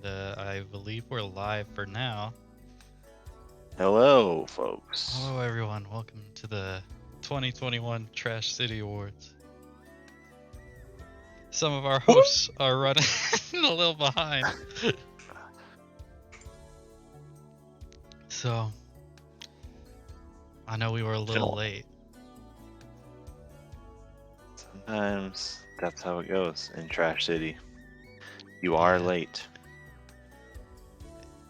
and I believe we're live for now. Hello, folks. Hello, everyone. Welcome to the 2021 Trash City Awards. Some of our hosts are running a little behind. So, I know we were a little late. Sometimes that's how it goes in Trash City. You are late.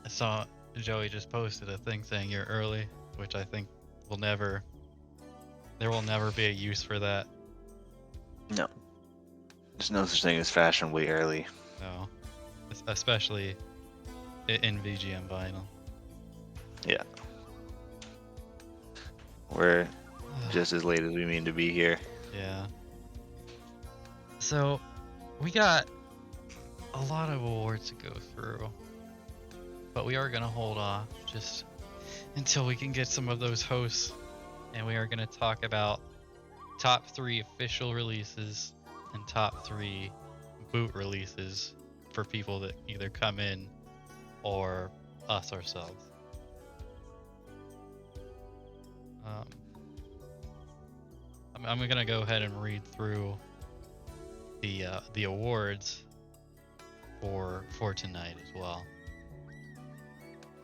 I saw Joey just posted a thing saying you're early, which I think there will never be a use for that. No. There's no such thing as fashionably early. No. Especially in VGM Vinyl. Yeah. We're just as late as we mean to be here. Yeah. So, we got a lot of awards to go through, but we are going to hold off just until we can get some of those hosts, and we are going to talk about top 3 official releases and top 3 boot releases for people that either come in or us ourselves. I'm going to go ahead and read through the awards for tonight as well.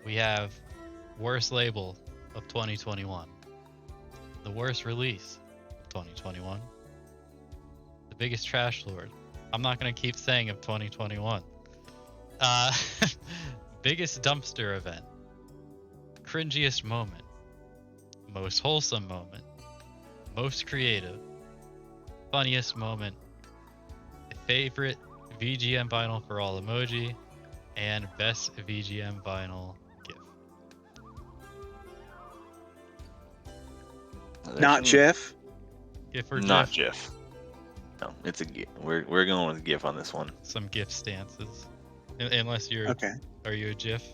We have worst label of 2021, the worst release of 2021, the biggest trash lord. I'm not gonna keep saying of 2021. Biggest dumpster event, cringiest moment, most wholesome moment, most creative, funniest moment, favorite VGM vinyl for all emoji, and best VGM vinyl GIF. Not GIF? GIF or Not GIF? GIF. No, it's a GIF. We're going with GIF on this one. Some GIF stances. Unless you're... Okay. Are you a GIF?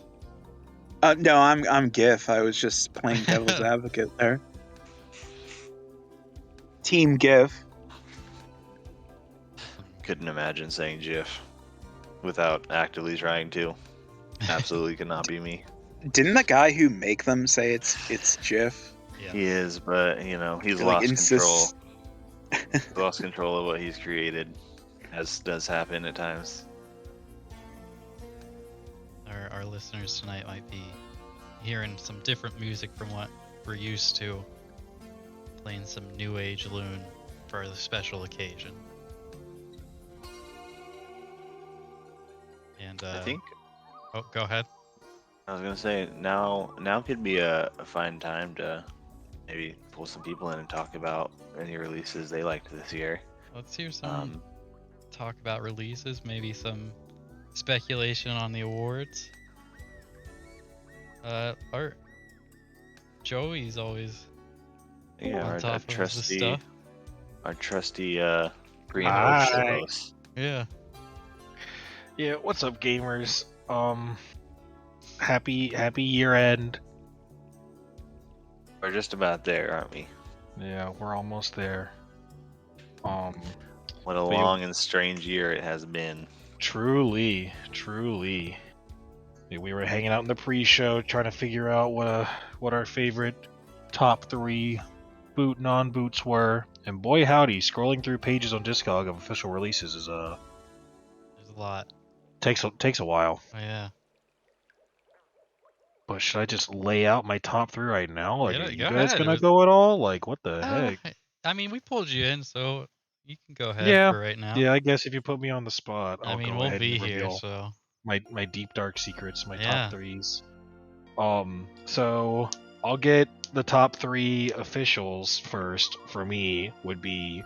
No, I'm GIF. I was just playing devil's advocate there. Team GIF. Couldn't imagine saying GIF without actively trying to. Absolutely could not be me. Didn't the guy who make them say it's GIF? Yeah. He is, but you know, he's Like, lost control. He's lost control of what he's created, as does happen at times. Our listeners tonight might be hearing some different music from what we're used to. Playing some New Age Loon for the special occasion. And I think. Oh, go ahead. I was gonna say now could be a fine time to maybe pull some people in and talk about any releases they liked this year. Let's hear some talk about releases, maybe some speculation on the awards. Our Joey's always on top of the stuff. Our trusty pre and post host. Yeah. Yeah, what's up, gamers? Happy year end. We're just about there, aren't we? Yeah, we're almost there. What a long and strange year it has been. Truly. Yeah, we were hanging out in the pre-show trying to figure out what our favorite top 3 boot non-boots were, and boy howdy, scrolling through pages on Discog of official releases is There's a lot. takes a while. Oh, yeah. But should I just lay out my top 3 right now? Like, Yeah, are you go guys ahead. gonna go at all? Like, what the heck? I mean, we pulled you in, so you can go ahead for right now. Yeah, I guess if you put me on the spot, I'll go we'll ahead be and here, reveal so my deep dark secrets, my Yeah. top 3s. So I'll get the top 3 officials first. For me, would be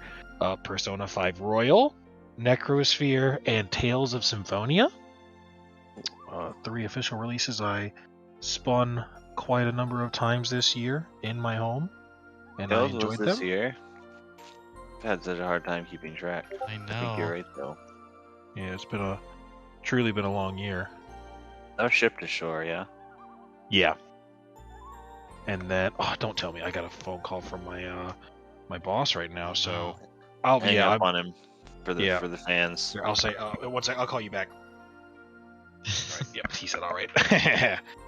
Persona 5 Royal, Necrosphere, and Tales of Symphonia. 3 official releases I spun quite a number of times this year in my home, and I enjoyed this them. year. I've had such a hard time keeping track. I know. I think you're right, though. Yeah, it's truly been a long year. That was shipped to shore, yeah? Yeah. And then, don't tell me, I got a phone call from my boss right now. So Hang up on him for the fans. I'll say, one sec, I'll call you back. right. Yep, he said all right.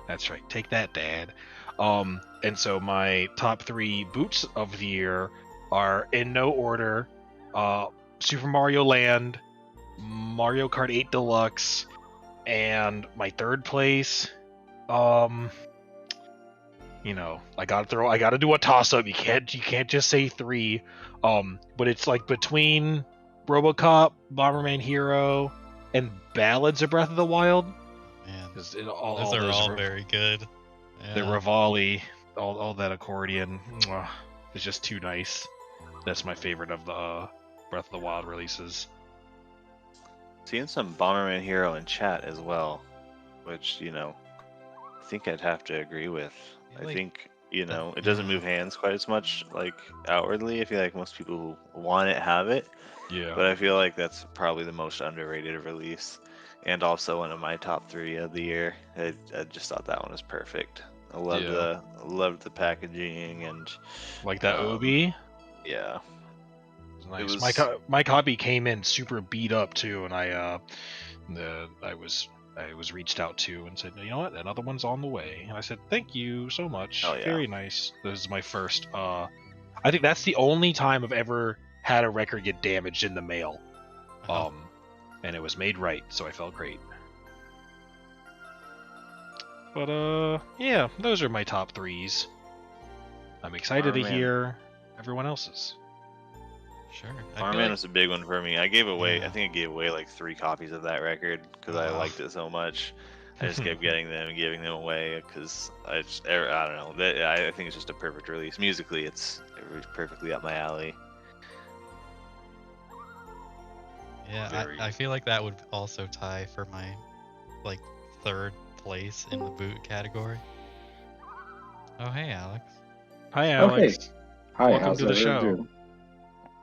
That's right. Take that, Dad. And so my top 3 boots of the year are in no order: Super Mario Land, Mario Kart 8 Deluxe, and my third place. I gotta do a toss up. You can't just say 3. But it's like between RoboCop, Bomberman Hero, and Ballads of Breath of the Wild. Man, 'Cause those are all very good. The Yeah. Rivali, all that accordion, is just too nice. That's my favorite of the Breath of the Wild releases. Seeing some Bomberman Hero in chat as well, which I think I'd have to agree with. I Like, think it doesn't move hands quite as much like outwardly. I feel like most people who want it have it, Yeah. but I feel like that's probably the most underrated release, and also one of my top 3 of the year. I just thought that one was perfect. I loved the packaging and Like that Obi. yeah. Nice. It was My copy came in super beat up too, and I was reached out to and said, you know what, another one's on the way. And I said, thank you so much. Oh, yeah. Very nice. This is my first. I think that's the only time I've ever had a record get damaged in the mail. And it was made right, so I felt great. But yeah, those are my top 3s. I'm excited to hear everyone else's. Sure. Bomberman was a big one for me. I think I gave away like 3 copies of that record because I liked it so much. I just kept getting them and giving them away because I don't know. I think it's just a perfect release. Musically, it was perfectly up my alley. Yeah, I feel like that would also tie for my like 3rd place in the boot category. Oh, hey, Alex. Hi, Alex. Hi, Welcome how's to the everyone show. doing?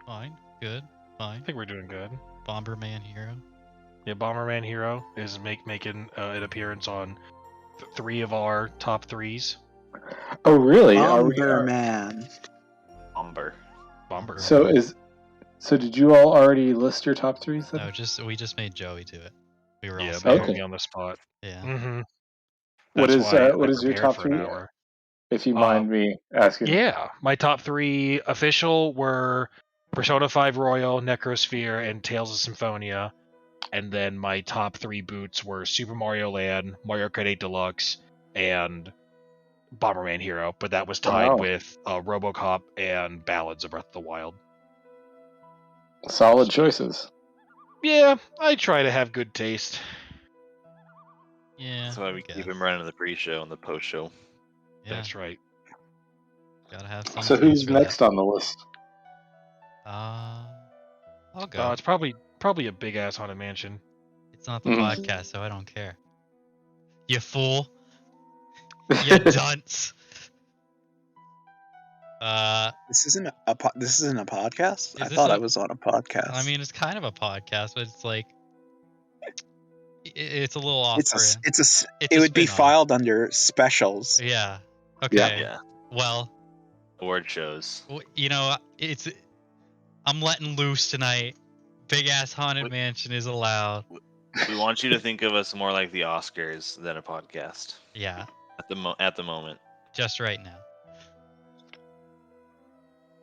Fine. Good. Fine. I think we're doing good. Bomberman Hero. Yeah, Bomberman Hero is making an appearance on 3 of our top 3s. Oh, really? Bomberman. Bomber. So did you all already list your top 3s then? No, we just made Joey do it. We were all Yeah, scared. put me on the spot. Yeah. Mm-hmm. What That's is why I what is your prepared top for an 3? hour. If you mind me asking. Yeah, my top 3 official were Persona 5 Royal, Necrosphere, and Tales of Symphonia. And then my top 3 boots were Super Mario Land, Mario Kart 8 Deluxe, and Bomberman Hero. But that was tied Wow. with RoboCop and Ballads of Breath of the Wild. Solid choices. Yeah, I try to have good taste. Yeah. That's why we keep him running the pre-show and the post-show. Yeah. That's right. Gotta have some So space who's for next that. on the list? I'll go. It's probably a big ass haunted mansion. It's not the podcast, so I don't care. You fool. You dunce. This isn't a podcast. I Is this thought I was on a podcast. I mean, it's kind of a podcast, but it's like it's a little off. It would be filed under specials. Yeah. Okay. Yeah. Well, award shows. I'm letting loose tonight. Big ass haunted mansion is allowed. We want you to think of us more like the Oscars than a podcast. Yeah. At the moment. Just right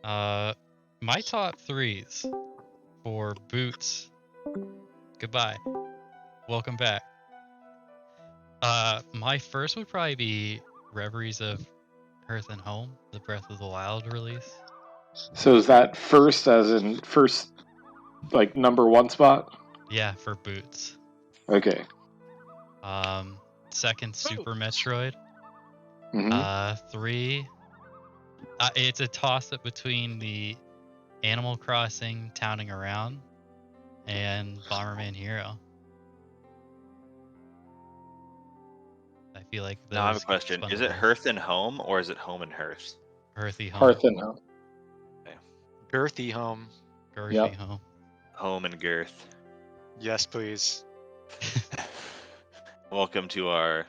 now. My top 3s for boots. Goodbye. Welcome back. My first would probably be Reveries of Earth and Home, the Breath of the Wild release. So is that first as in first, like, number 1 spot? Yeah, for boots. Okay. Second, Super Metroid. Mm-hmm. 3, it's a toss-up between the Animal Crossing Towning Around and Bomberman Hero. I feel like those. Now I have a question. Is it Hearth and Home or is it Home and Hearth? Hearthy Home. Hearth and Home. Okay. Girthy Home. Girthy Home. Home and Girth. Yes, please. Welcome to our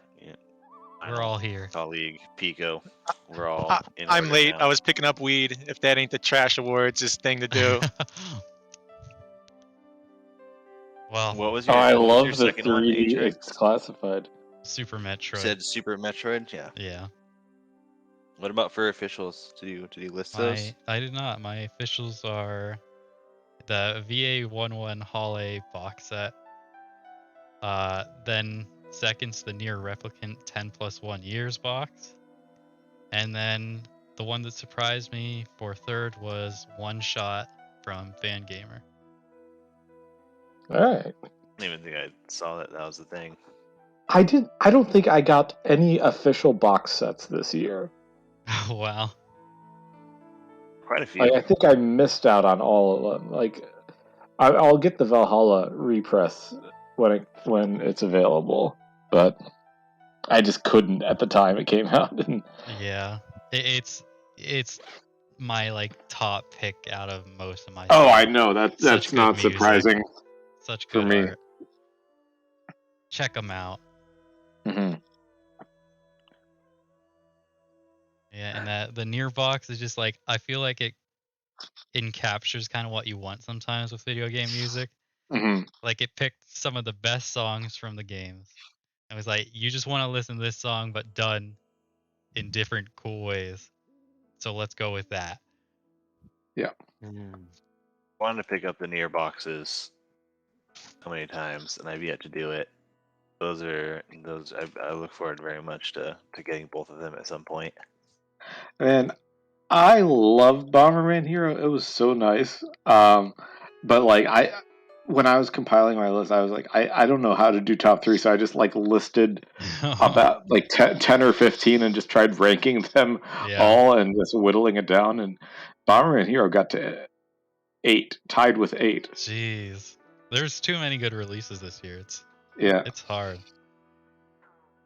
We're all here. colleague Pico. We're all I'm late. now. I was picking up weed. If that ain't the trash awards, this thing to do. Well, What was Oh, your? I What was your love the second one? 3 Atrix? it's classified. Super You Metroid. said Super Metroid. Yeah. Yeah. What about for officials? Did you list those? I did not. My officials are the VA11 box set. Then second's the Near Replicant 10+1 Years box. And then the one that surprised me for third was One Shot from Fangamer. All right. I don't even think I saw that. That was the thing. I don't think I got any official box sets this year. Wow. Quite a few. Like, I think I missed out on all of them. Like, I'll get the Valhalla repress when it's available, but I just couldn't at the time it came out. And Yeah. It's my like top pick out of most of my oh, stuff. I know Such that's good not music. surprising Such for good me. art. Check them out. Hmm. Yeah, and the Near box is just like, I feel like it encaptures kind of what you want sometimes with video game music. Hmm. Like it picked some of the best songs from the games. It was like, you just want to listen to this song but done in different cool ways. So let's go with that. Wanted to pick up the near boxes so many times, and I've yet to do it. Those I look forward very much to getting both of them at some point. And I loved Bomberman Hero. It was so nice. But like when I was compiling my list, I was like, I don't know how to do top three, so I just like listed about like 10 or 15 and just tried ranking them Yeah. all and just whittling it down. And Bomberman Hero got to 8, tied with 8. Jeez. There's too many good releases this year. Yeah. It's hard.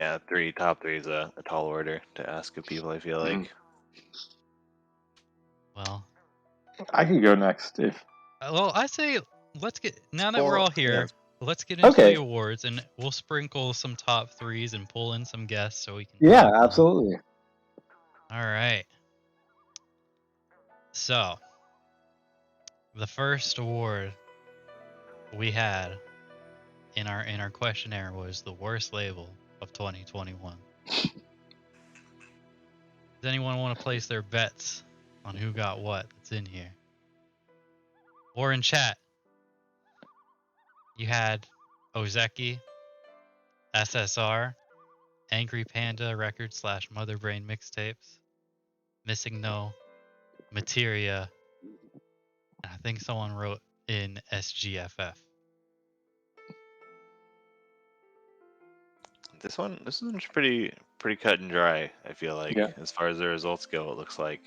Yeah, top three is a tall order to ask of people. I feel like. Well, I could go next if. well, I say let's get, now that we're Well, all here, yeah. let's get into Okay. the awards, and we'll sprinkle some top threes and pull in some guests so we can Yeah, talk to them. absolutely. All right. So, the first award we had in our questionnaire was the worst label of 2021. Does anyone want to place their bets on who got what that's in here? Or in chat, you had Ozeki, SSR, Angry Panda Records / Mother Brain Mixtapes, Missing No, Materia, and I think someone wrote in SGFF. This one's pretty cut and dry. I feel like Yeah. as far as the results go, it looks like.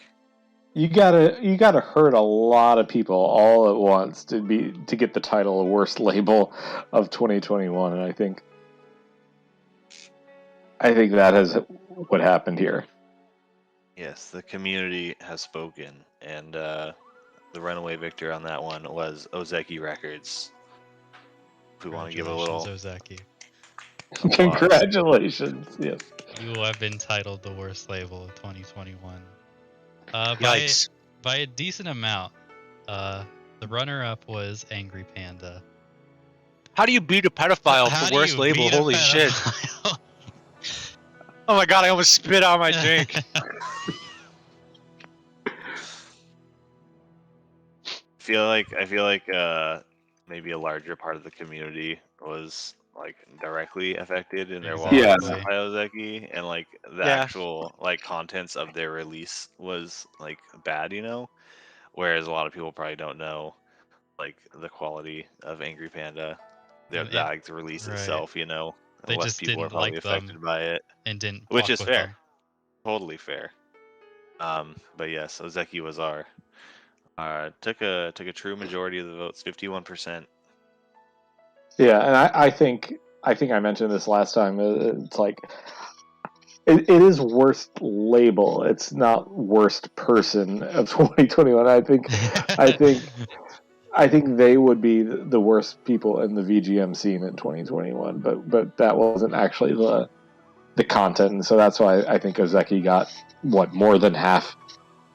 You gotta hurt a lot of people all at once to get the title of worst label of 2021, and I think that is what happened here. Yes, the community has spoken, and the runaway victor on that one was Ozeki Records. If we want to give a little Ozeki. applause. Congratulations! Yes. You have been titled the worst label of 2021. Yikes. By a decent amount. The runner-up was Angry Panda. How do you beat a pedophile How for do worst you label? beat a Holy shit. pedophile? Oh my god, I almost spit out my drink. I feel like maybe a larger part of the community was like directly affected in their wallets Exactly. by Ozeki, and like the Yeah. actual like contents of their release was like bad, whereas a lot of people probably don't know like the quality of Angry Panda, the release right. itself, They less just people are didn't probably like affected them by it, and didn't which fuck is with fair, them. totally fair. But yes, Ozeki was took a true majority of the votes, 51%. Yeah, and I think I mentioned this last time. It's like it is worst label. It's not worst person of 2021. I think they would be the worst people in the VGM scene in 2021, but that wasn't actually the content, and so that's why I think Ozeki got more than half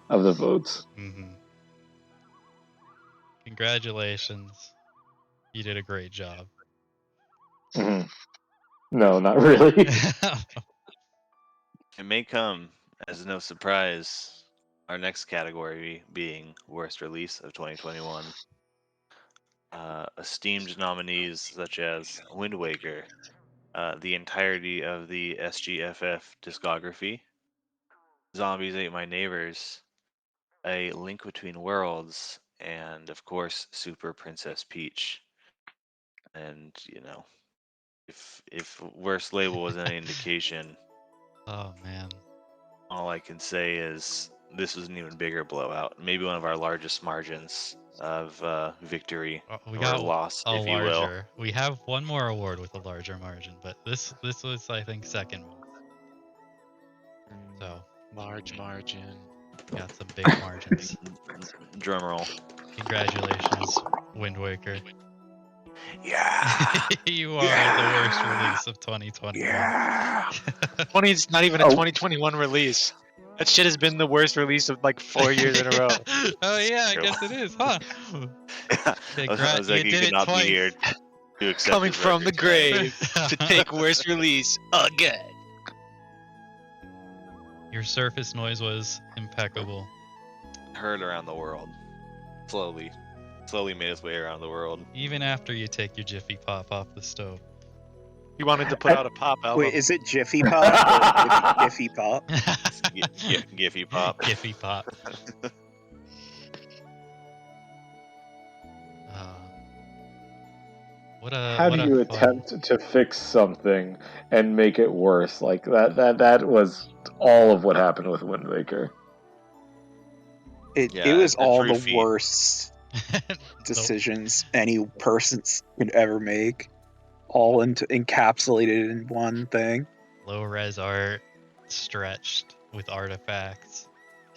of the votes. Mm-hmm. Congratulations. You did a great job. Mhm. No, not really. It may come as no surprise. Our next category being worst release of 2021. Esteemed nominees such as Wind Waker, the entirety of the SGFF discography, Zombies Ate My Neighbors, A Link Between Worlds, and of course Super Princess Peach. And if worst label was any indication, Oh man. all I can say is this was an even bigger blowout. Maybe one of our largest margins of victory We or got loss, a if you will. larger. We have one more award with a larger margin, but this was I think second most. So Large margin. got some big margins. Drum roll. Congratulations, Wind Waker. Yeah. You are the worst release of 2021. Yeah. 20 is not even a Oh. 2021 release. That shit has been the worst release of like 4 years in a row. Oh yeah, I True. guess it is, huh? Big rat, Ozeki, you you did could it not twice. be here to accept Coming his from the record tonight. grave to take worst release again. Your surface noise was impeccable. Heard around the world. Slowly made its way around the world. Even after you take your Jiffy Pop off the stove. He wanted to put out a pop album. Wait, is it Jiffy Pop or Jiffy Pop? Giphy Pop. Jiffy Pop. How do you fun- attempt to fix something and make it worse? Like that was all of what happened with Wind Waker. It Yeah, was a all true the feat. worst decisions any person could ever make, all encapsulated in one thing. Low res art, stretched with artifacts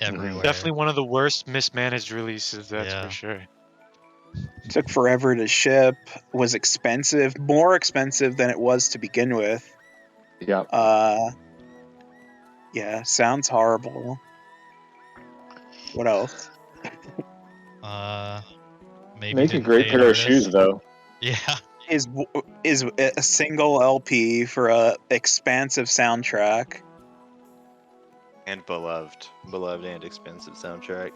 everywhere. Definitely one of the worst mismanaged releases, that's Yeah. for sure. Took forever to ship, was expensive, more expensive than it was to begin with. Yeah. Yeah, sounds horrible. What else? Maybe Make a didn't great pay an pair of artist. shoes, though. Yeah. Is a single LP for a expansive soundtrack. And beloved and expensive soundtrack.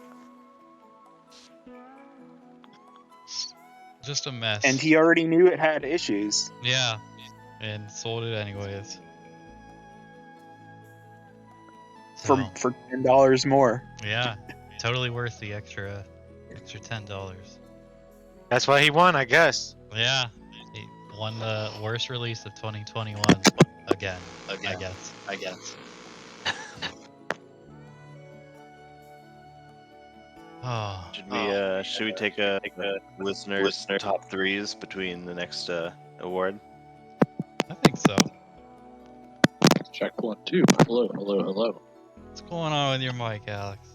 Just a mess. And he already knew it had issues. Yeah. And sold it anyways. For $10 more. Yeah. Totally worth the extra $10. That's why he won, I guess. Yeah. He won the worst release of 2021 again. I guess. Oh. Should we take a listeners top threes between the next award? I think so. Check 1, 2. Hello. What's going on with your mic, Alex?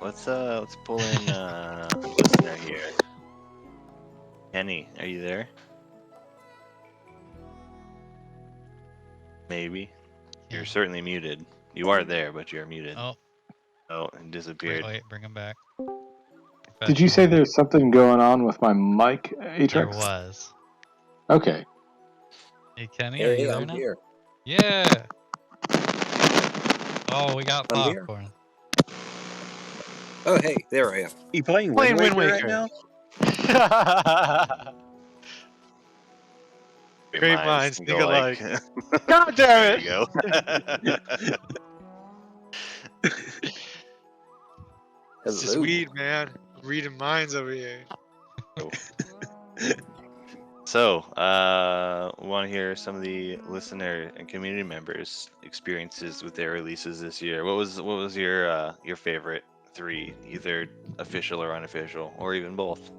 Let's pull in a listener here. Kenny, are you there? Maybe. You're certainly muted. You are there, but you're muted. Oh, it disappeared. wait, bring him back. Did you say there's something going on with my mic, Atrix? There was. Okay. Hey, Kenny, are you there I'm now? here. Yeah. Oh, we got I'm here. popcorn. Oh, hey, there I am. You playing Playing Wind Wind Waker right Waker. now? Great minds can think go alike. like- God there damn you it! go. It's just Hello. weed, man. Reading minds over here. So, want to hear some of the listener and community members' experiences with their releases this year. What was your favorite three, either official or unofficial, or even both?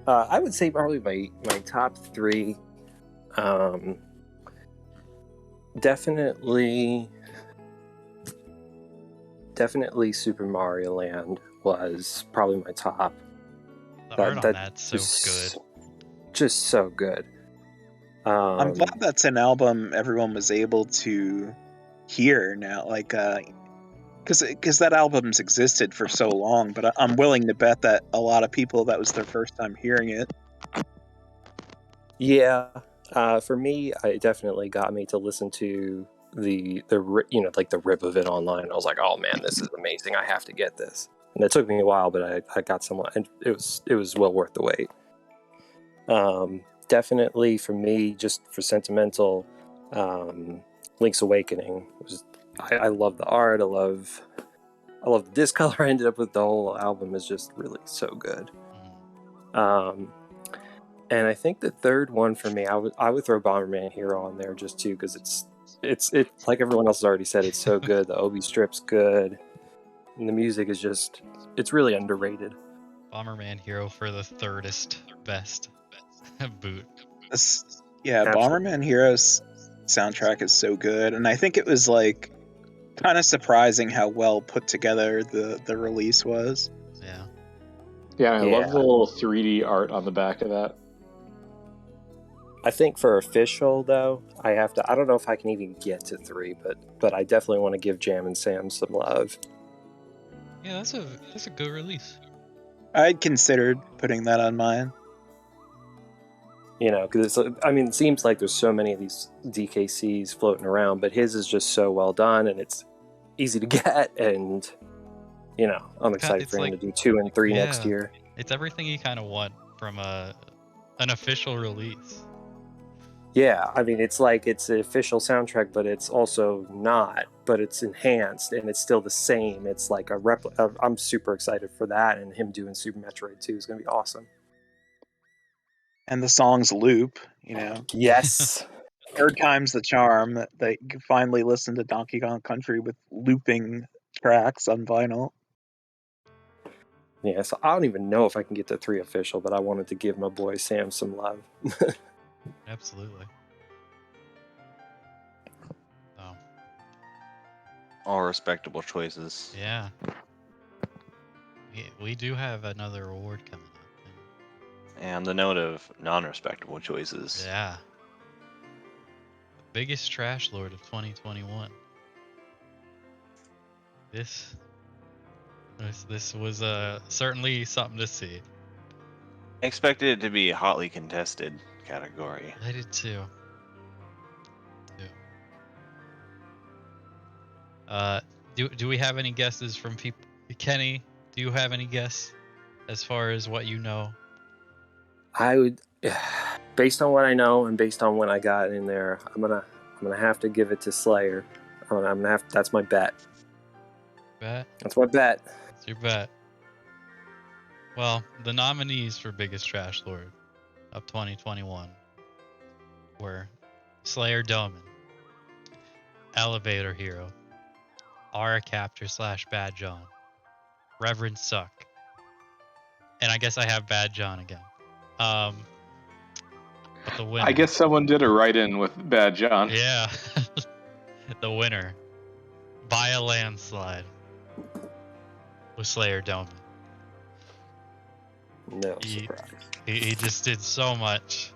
I would say probably my top three. Definitely Super Mario Land was probably my top. The art on that's so good. Just so good. I'm glad that's an album everyone was able to hear now. Like, because that album's existed for so long, but I'm willing to bet that a lot of people, that was their first time hearing it. Yeah, for me, it definitely got me to listen to the like the rip of it online. I was like, oh man, this is amazing. I have to get this. And it took me a while, but I got someone, and it was well worth the wait. Definitely for me, just for sentimental, Link's Awakening I love the art. I love the discolor I ended up with. The whole album is just really so good. And I think the third one for me, I would throw Bomberman Hero on there just too, because it's like everyone else has already said, it's so good. The Obi strip's good, and the music is just, it's really underrated. Bomberman Hero for the thirdest best boot. Yeah, Bomberman Hero's soundtrack is so good, and I think it was like kind of surprising how well put together the release was. Yeah. Yeah, I love the little 3D art on the back of that. I think for official though, I don't know if I can even get to 3, but I definitely want to give Jam and Sam some love. Yeah, that's a good release. I'd considered putting that on mine. You know, because it seems like there's so many of these DKCs floating around, but his is just so well done and it's easy to get, and you know, I'm excited for him to do 2 and 3 next year. It's everything you kind of want from an official release. Yeah, I mean, it's like it's an official soundtrack, but it's also not, but it's enhanced and it's still the same. It's like a replica. I'm super excited for that, and him doing Super Metroid 2 is going to be awesome. And the songs loop, you know. Yes. Third time's the charm, that they finally listen to Donkey Kong Country with looping tracks on vinyl. Yeah, so I don't even know if I can get to 3 official, but I wanted to give my boy Sam some love. Absolutely. Oh. All respectable choices. Yeah. We do have another award coming up. And the note of non-respectable choices. Yeah. The biggest trash lord of 2021. This was certainly something to see. I expected it to be a hotly contested category. I did too. Do we have any guesses from people? Kenny, do you have any guess as far as what you know? I would, based on what I know and based on when I got in there, I'm gonna have to give it to Slayer. I'm gonna have. That's my bet. Bet? That's my bet. That's your bet. Well, the nominees for Biggest Trash Lord of 2021 were Slayer Doman, Elevator Hero, Aura Captor / Bad John, Reverend Suck, and I guess I have Bad John again. But the winner, I guess someone did a write-in with Bad John. Yeah. The winner, by a landslide, was Slayer Doman. No surprise. He just did so much.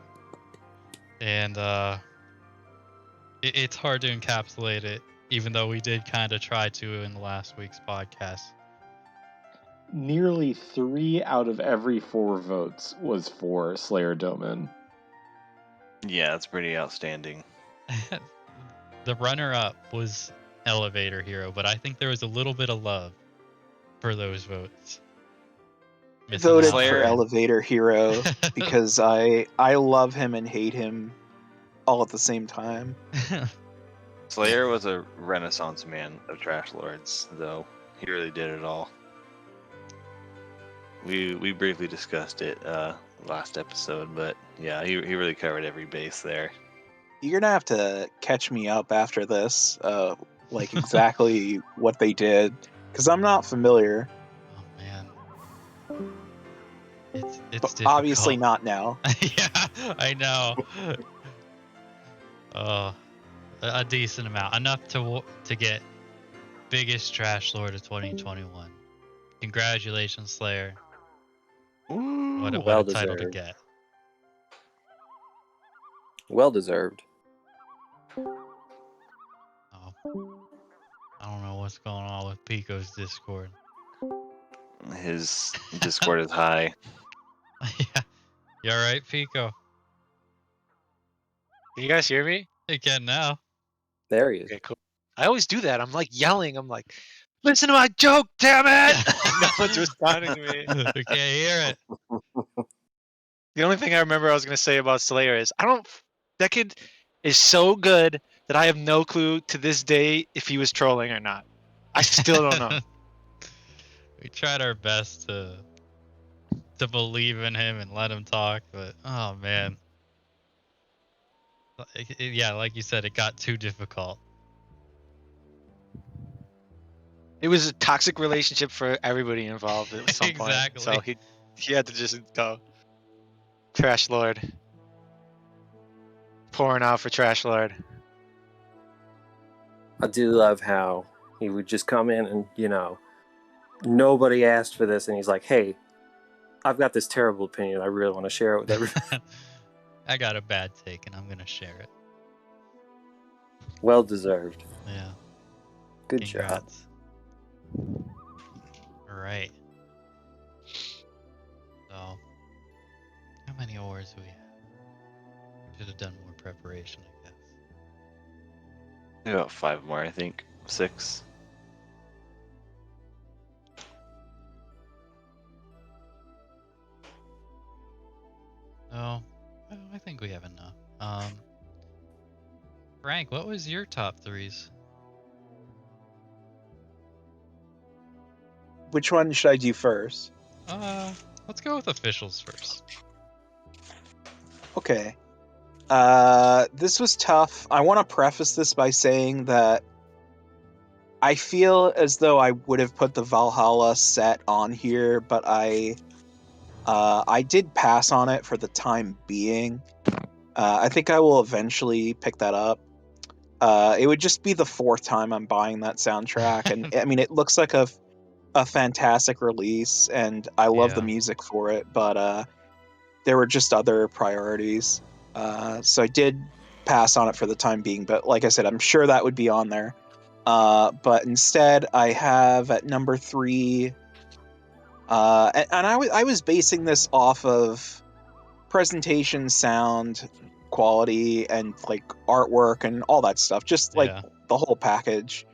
And it's hard to encapsulate it, even though we did kind of try to in last week's podcast. Nearly 3 out of every 4 votes was for Slayer Doman. Yeah, that's pretty outstanding. The runner-up was Elevator Hero, but I think there was a little bit of love for those votes. Voted for Elevator Hero because I love him and hate him all at the same time. Slayer was a renaissance man of trash lords, though. He really did it all. We briefly discussed it last episode, but yeah, he really covered every base there. You're gonna have to catch me up after this, like exactly what they did, because I'm not familiar. Oh man, it's difficult. Obviously not now. Yeah, I know. A decent amount, enough to get Biggest Trash Lord of 2021. Congratulations, Slayer. Ooh, what well a title to deserved. get. Well deserved. Oh. I don't know what's going on with Pico's Discord. His Discord is high. Yeah. You alright, Pico? Can you guys hear me? You can now. There he is. Okay, cool. I always do that. I'm like yelling. I'm like, listen to my joke, damn it! No one's responding to me. We can't hear it. The only thing I remember I was gonna say about Slayer is that kid is so good that I have no clue to this day if he was trolling or not. I still don't know. We tried our best to believe in him and let him talk, but oh man. Yeah, like you said, it got too difficult. It was a toxic relationship for everybody involved at some point. Exactly. So he had to just go. Trash Lord. Pouring out for Trash Lord. I do love how he would just come in and, nobody asked for this, and he's like, hey, I've got this terrible opinion. I really want to share it with everyone. I got a bad take and I'm gonna share it. Well deserved. Yeah. Good job. Congrats. Alright. So, how many awards do we have? Should have done more preparation, I guess. About 5 more, I think. 6. No, I think we have enough. Frank, what was your top threes? Which one should I do first? Let's go with officials first. Okay. This was tough. I want to preface this by saying that I feel as though I would have put the Valhalla set on here, but I did pass on it for the time being. I think I will eventually pick that up. It would just be the 4th time I'm buying that soundtrack, and I mean, it looks like a fantastic release, and I love the Yeah. music for it, but there were just other priorities. So I did pass on it for the time being, but like I said, I'm sure that would be on there. But instead, I have at number 3, and I was basing this off of presentation, sound, quality, and like artwork and all that stuff, just like Yeah. the whole package.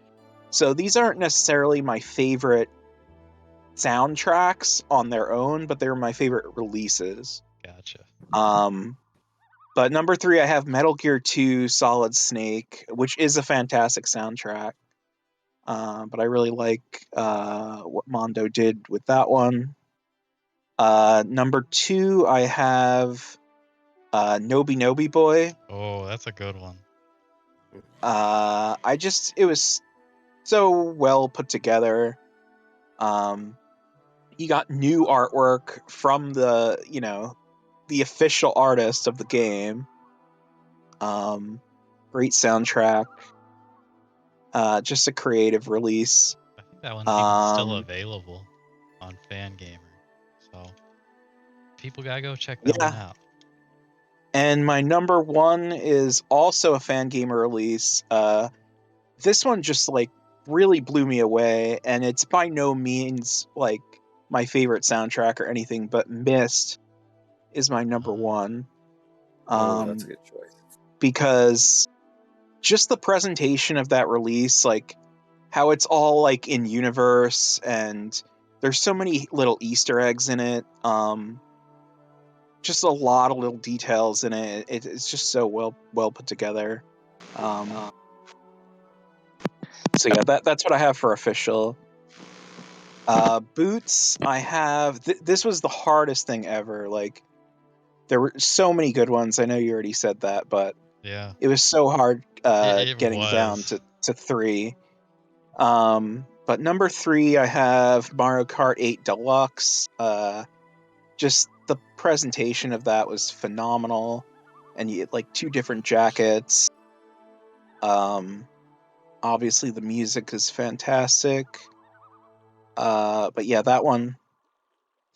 So these aren't necessarily my favorite soundtracks on their own, but they're my favorite releases. Gotcha. But number 3, I have Metal Gear 2 Solid Snake, which is a fantastic soundtrack. But I really like what Mondo did with that one. Number 2, I have Nobi Nobi Boy. Oh, that's a good one. It was so well put together. You got new artwork from the official artist of the game. Great soundtrack. Just a creative release. I think that one's even still available on Fangamer. So people gotta go check that one out. And my number 1 is also a Fangamer release. This one just like really blew me away, and it's by no means like my favorite soundtrack or anything, but Myst is my number 1. That's a good choice. Because just the presentation of that release, like how it's all like in universe, and there's so many little Easter eggs in it. Just a lot of little details in it. It's just so well put together. So yeah, that's what I have for official. Boots, I have. This was the hardest thing ever. Like, there were so many good ones. I know you already said that, but yeah, it was so hard it getting was. down to 3. But number 3, I have Mario Kart 8 Deluxe. Just the presentation of that was phenomenal, and you had like 2 different jackets. Obviously the music is fantastic. But yeah, that one,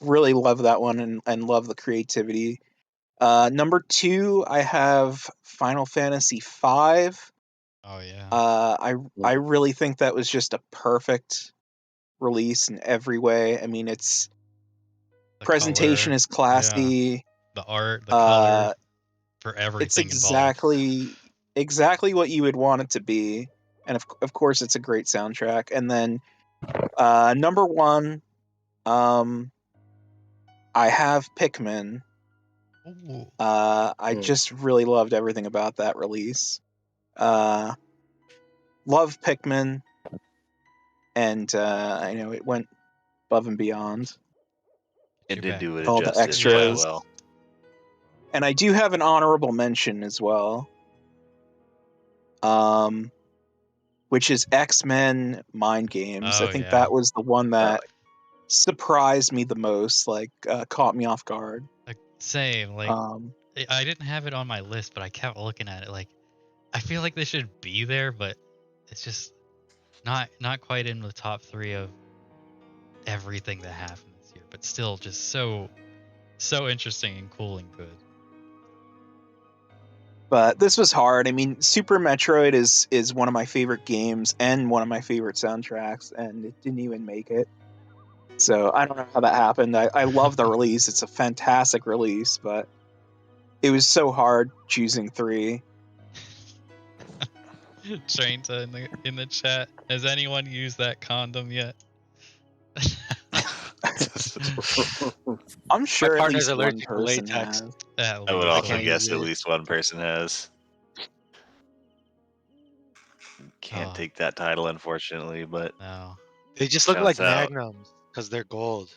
really love that one, and love the creativity. Number 2, I have Final Fantasy V. Oh yeah. I really think that was just a perfect release in every way. I mean, its The presentation color, is classy. the art, the color, for It's everything involved. exactly what you would want it to be, and of course, it's a great soundtrack. And then number one, I have Pikmin. Ooh. I just really loved everything about that release. Love Pikmin, and I know it went above and beyond. It Your did back. do it All the justice really extras. well. And I do have an honorable mention as well. Which is X-Men Mind Games. I Oh think yeah. that was the one that surprised me the most, like caught me off guard. Like, same. Like Um, I didn't have it on my list, but I kept looking at it. Like I feel like this should be there, but it's just not quite in the top 3 of everything that happened this year. But still, just so interesting and cool and good. but this was hard. I mean, Super Metroid is one of my favorite games and one of my favorite soundtracks, and it didn't even make it. So I don't know how that happened. I love the release. It's a fantastic release, but it was so hard choosing 3. Trainta in the chat. Has anyone used that condom yet? I'm My sure at partner's least one allergic to person latex. has. At I would least I also can't one. use guess at it. least one person has. Can't Oh, take that title, unfortunately, but no. They just look like shouts out. magnums because they're gold.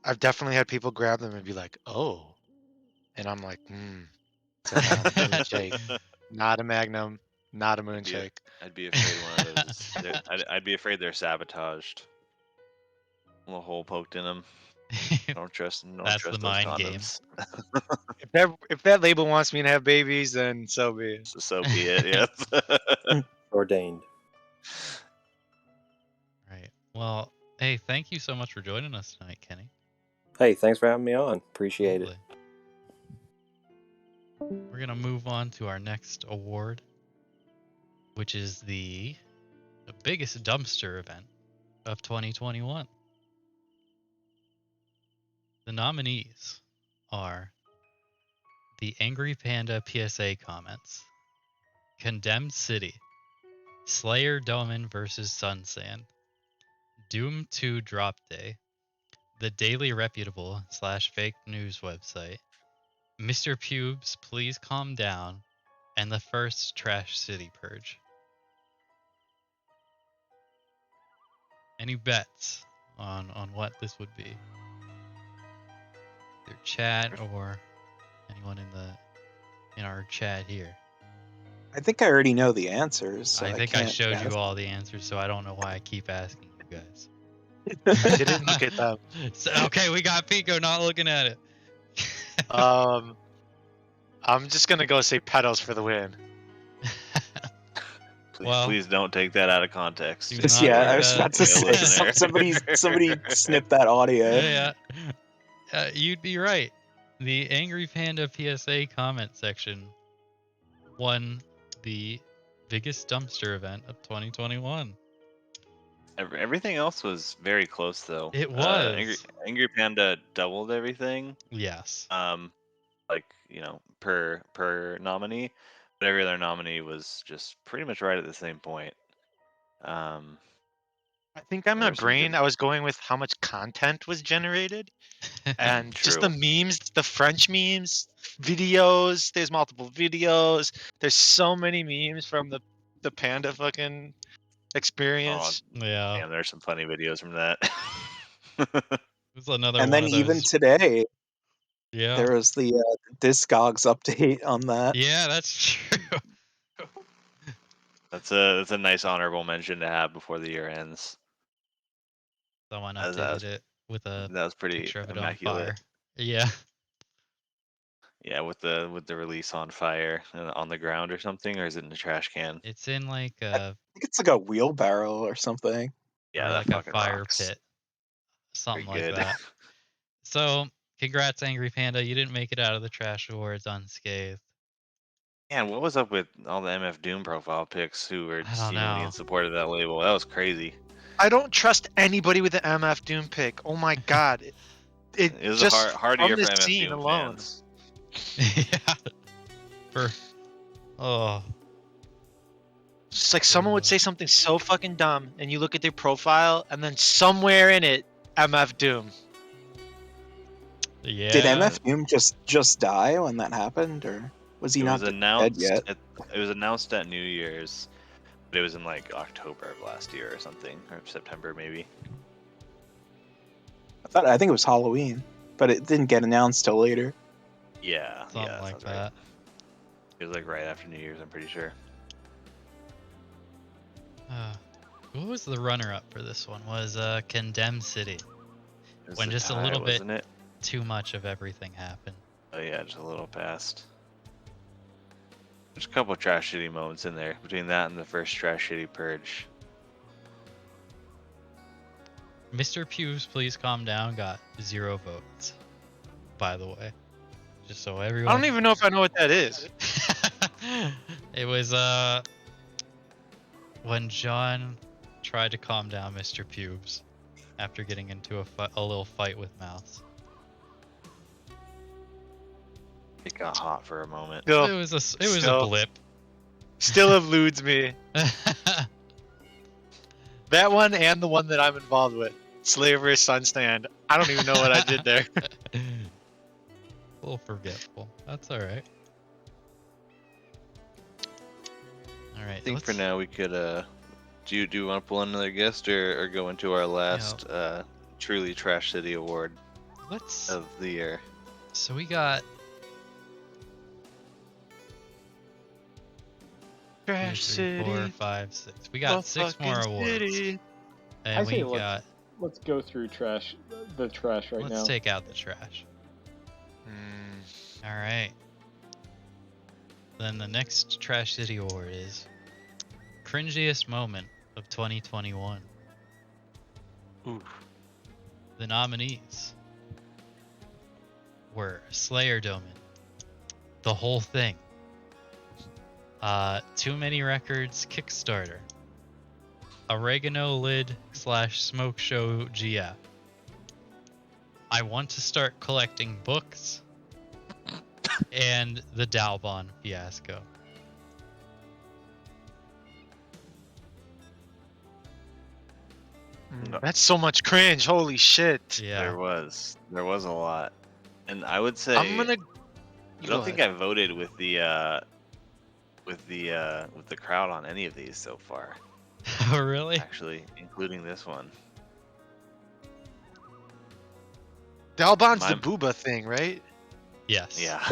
I've definitely had people grab them and be like, "Oh," and I'm like, it's a moonshake, not a magnum, not a moonshake." I'd be afraid one of those. I'd be afraid they're sabotaged. A little hole poked in them. Don't trust That's the those mind game. condoms. If that label wants me to have babies, then so be it. So be it. Yes. Ordained. Right. Well, hey, thank you so much for joining us tonight, Kenny. Hey, thanks for having me on. Appreciate it. We're going to move on to our next award, which is the biggest dumpster event of 2021. The nominees are the Angry Panda PSA comments, Condemned City, Slayer Doman vs. Sunsand, Doom 2 Drop Day, the Daily Reputable / fake news website, Mr. Pubes, Please Calm Down, and the first Trash City Purge. Any bets on what this would be? Either chat or anyone in our chat here. I think I already know the answers, so I think I can't showed guess. you all the answers, so I don't know why I keep asking you guys. I didn't look at them. So, okay, we got Pico not looking at it. I'm just gonna go say pedals for the win. Please don't take that out of context. Do Just not yeah, take I was that. about to say listener. somebody snipped that audio. Yeah. You'd be right. The Angry Panda PSA comment section won the biggest dumpster event of 2021. Everything else was very close, though. It was. Angry Panda doubled everything. Yes. Like per nominee, but every other nominee was just pretty much right at the same point. I think on my There was some brain, good- I was going with how much content was generated. And just True. the memes, the French memes, videos. There's multiple videos. There's so many memes from the panda fucking experience. Yeah. Damn, there's some funny videos from that. It was another And one then of even those. today, Yeah. there was the Discogs update on that. Yeah, that's true. That's a nice honorable mention to have before the year ends. Someone That updated was, it with a that was pretty picture of it on immaculate. fire. Yeah. Yeah, with the release on fire on the ground or something, or is it in the trash can? It's in like I a think it's like a wheelbarrow or something. Yeah, or that like a fucking fire rocks. pit. Something Very like good. that. So, congrats, Angry Panda. You didn't make it out of the Trash Awards unscathed. Man, what was up with all the MF Doom profile pics who were I don't seemingly know. in support of that label? That was crazy. I don't trust anybody with the MF Doom pick. Oh my god. It It was a just hard from year for this MF scene Doom alone. fans. Yeah. For oh, It's like someone would say something so fucking dumb, and you look at their profile, and then somewhere in it, MF Doom. yeah. Did MF Doom just die when that happened, or was he It not was dead yet? it was announced at New Year's, but it was in like October of last year or something, or September maybe. I think it was Halloween, but it didn't get announced till later. Yeah, Something like sounds that. right. It was like right after New Year's, I'm pretty sure. What was the runner-up for this one? Was Condemned City. It was When the just a tie, little bit wasn't it? too much of everything happened. Oh yeah, just a little past. There's a couple trash shitty moments in there between that and the first trash shitty purge. Mr. Pews, please calm down. Got 0 votes. By the way, just so everyone. I don't even know if I know what that is. It was when John tried to calm down Mr. Pubes after getting into a little fight with Mouse. It got hot for a moment. It was a blip. Still eludes me. That one and the one that I'm involved with, Slayer vs. Sunstand. I don't even know what I did there. A little forgetful. That's all right. All right. I think for now we could do you want to pull in another guest or go into our last truly trash city award Let's. of the year? So we got. Trash 2, 3, 4, City. 5, 6. We got 6 more Motherfucking awards. city. And I we say got. let's go through the trash right now. Let's take out the trash. All right. Then the next Trash City Award is Cringiest Moment of 2021. Oof. The nominees were Slayer Domin, The Whole Thing, Too Many Records Kickstarter, Oregano Lid / Smoke Show GF, I Want to Start Collecting Books, and the Dalbon Fiasco. No. That's so much cringe. Holy shit. Yeah. There was a lot, and I would say I'm gonna. I don't think I voted with the crowd on any of these so far. Oh, really? Actually, including this one. Dalbon's My- the booba thing, right? Yes. Yeah.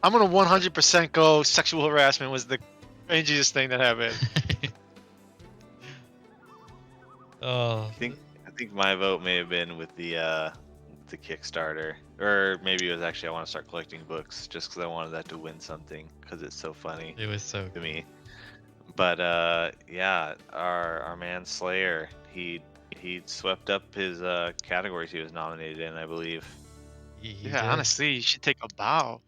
I'm gonna 100% go sexual harassment was the cringiest thing that happened. Oh. I think my vote may have been with the Kickstarter, or maybe it was actually I want to start collecting books just because I wanted that to win something because it's so funny It was so to me. But yeah, our man Slayer, he swept up his categories he was nominated in, I believe. He Yeah, did. honestly, you should take a bow.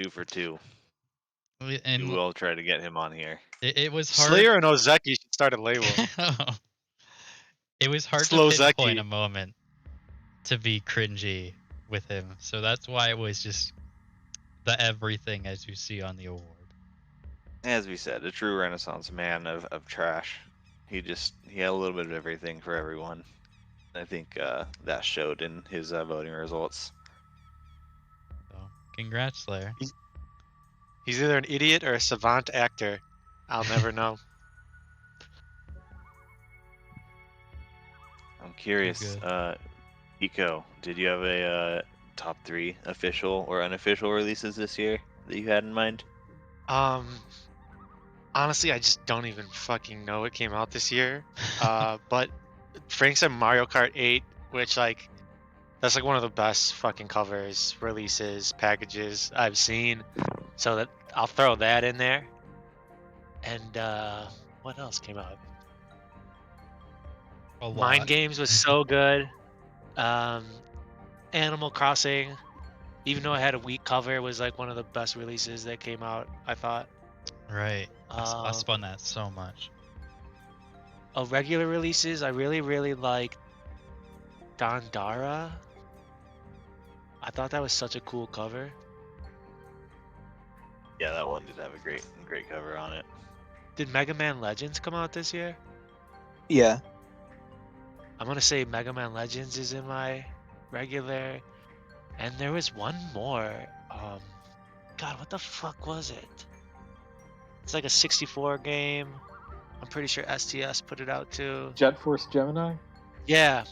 2 for 2. And We will try to get him on here. it was hard. Slayer and Ozeki should start a label. It was hard Slow to pinpoint Zeki. a moment to be cringy with him, so that's why it was just the everything as you see on the award. As we said, a true Renaissance man of trash. He had a little bit of everything for everyone. I think that showed in his voting results. So, congrats, Slayer. He's either an idiot or a savant actor. I'll never know. I'm curious, good. Eco, did you have a top 3 official or unofficial releases this year that you had in mind? Honestly, I just don't even fucking know what came out this year. But Frank said Mario Kart 8, which that's like one of the best fucking covers, releases, packages I've seen. So that I'll throw that in there. And what else came out? A lot. Mind Games was so good. Animal Crossing, even though it had a weak cover, it was like one of the best releases that came out, I thought. Right. I spun that so much. Of regular releases, I really liked Dandara. I thought that was such a cool cover. Yeah, that one did have a great cover on it. Did Mega Man Legends come out this year? Yeah. I'm gonna say Mega Man Legends is in my regular, and there was one more. God, what the fuck was it? It's like a 64 game. I'm pretty sure STS put it out too. Jet Force Gemini. Yeah,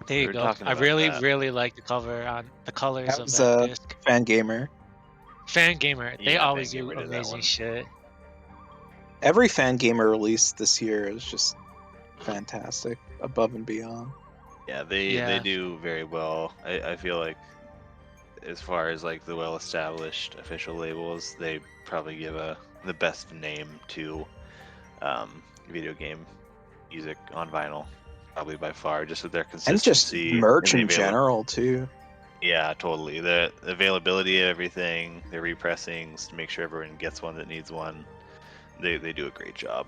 there We you were go. talking I about really that. really like the cover on the colors That of was that a disc. fan gamer. Fan Gamer, they Yeah, always Fangamer do did that amazing one. shit. Every fan gamer release this year is just fantastic, above and beyond. Yeah, they Yeah. do very well. I feel like as far as like the well established official labels, they probably give the best name to video game music on vinyl, probably by far, just with their And just consistency merch and in general too. Yeah, totally. The availability of everything, the repressings to make sure everyone gets one that needs one. They do a great job.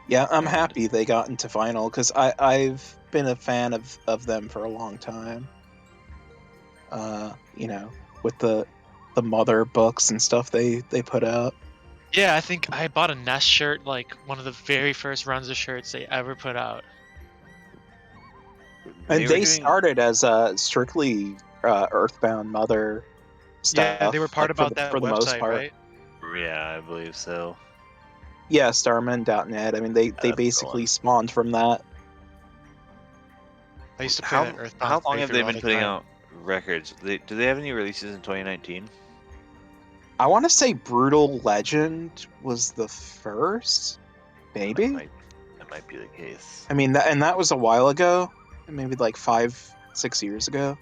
Yeah, I'm And- happy they got into vinyl because I've been a fan of them for a long time. You know, with the mother books and stuff they put out. Yeah, I think I bought a Nest shirt, like one of the very first runs of shirts they ever put out. And were they doing- started as strictly Earthbound Mother stuff. Yeah, they were part like, about that for the most website, part. right? Yeah, I believe so. Yeah, Starman.net. I mean, they the basically one. spawned from that. I used to play How that Earthbound how long have playthrough they all been the putting time. out records? Do they have any releases in 2019? I want to say Brutal Legend was the first, maybe. That might be the case. I mean, that was a while ago, maybe like 5-6 years ago.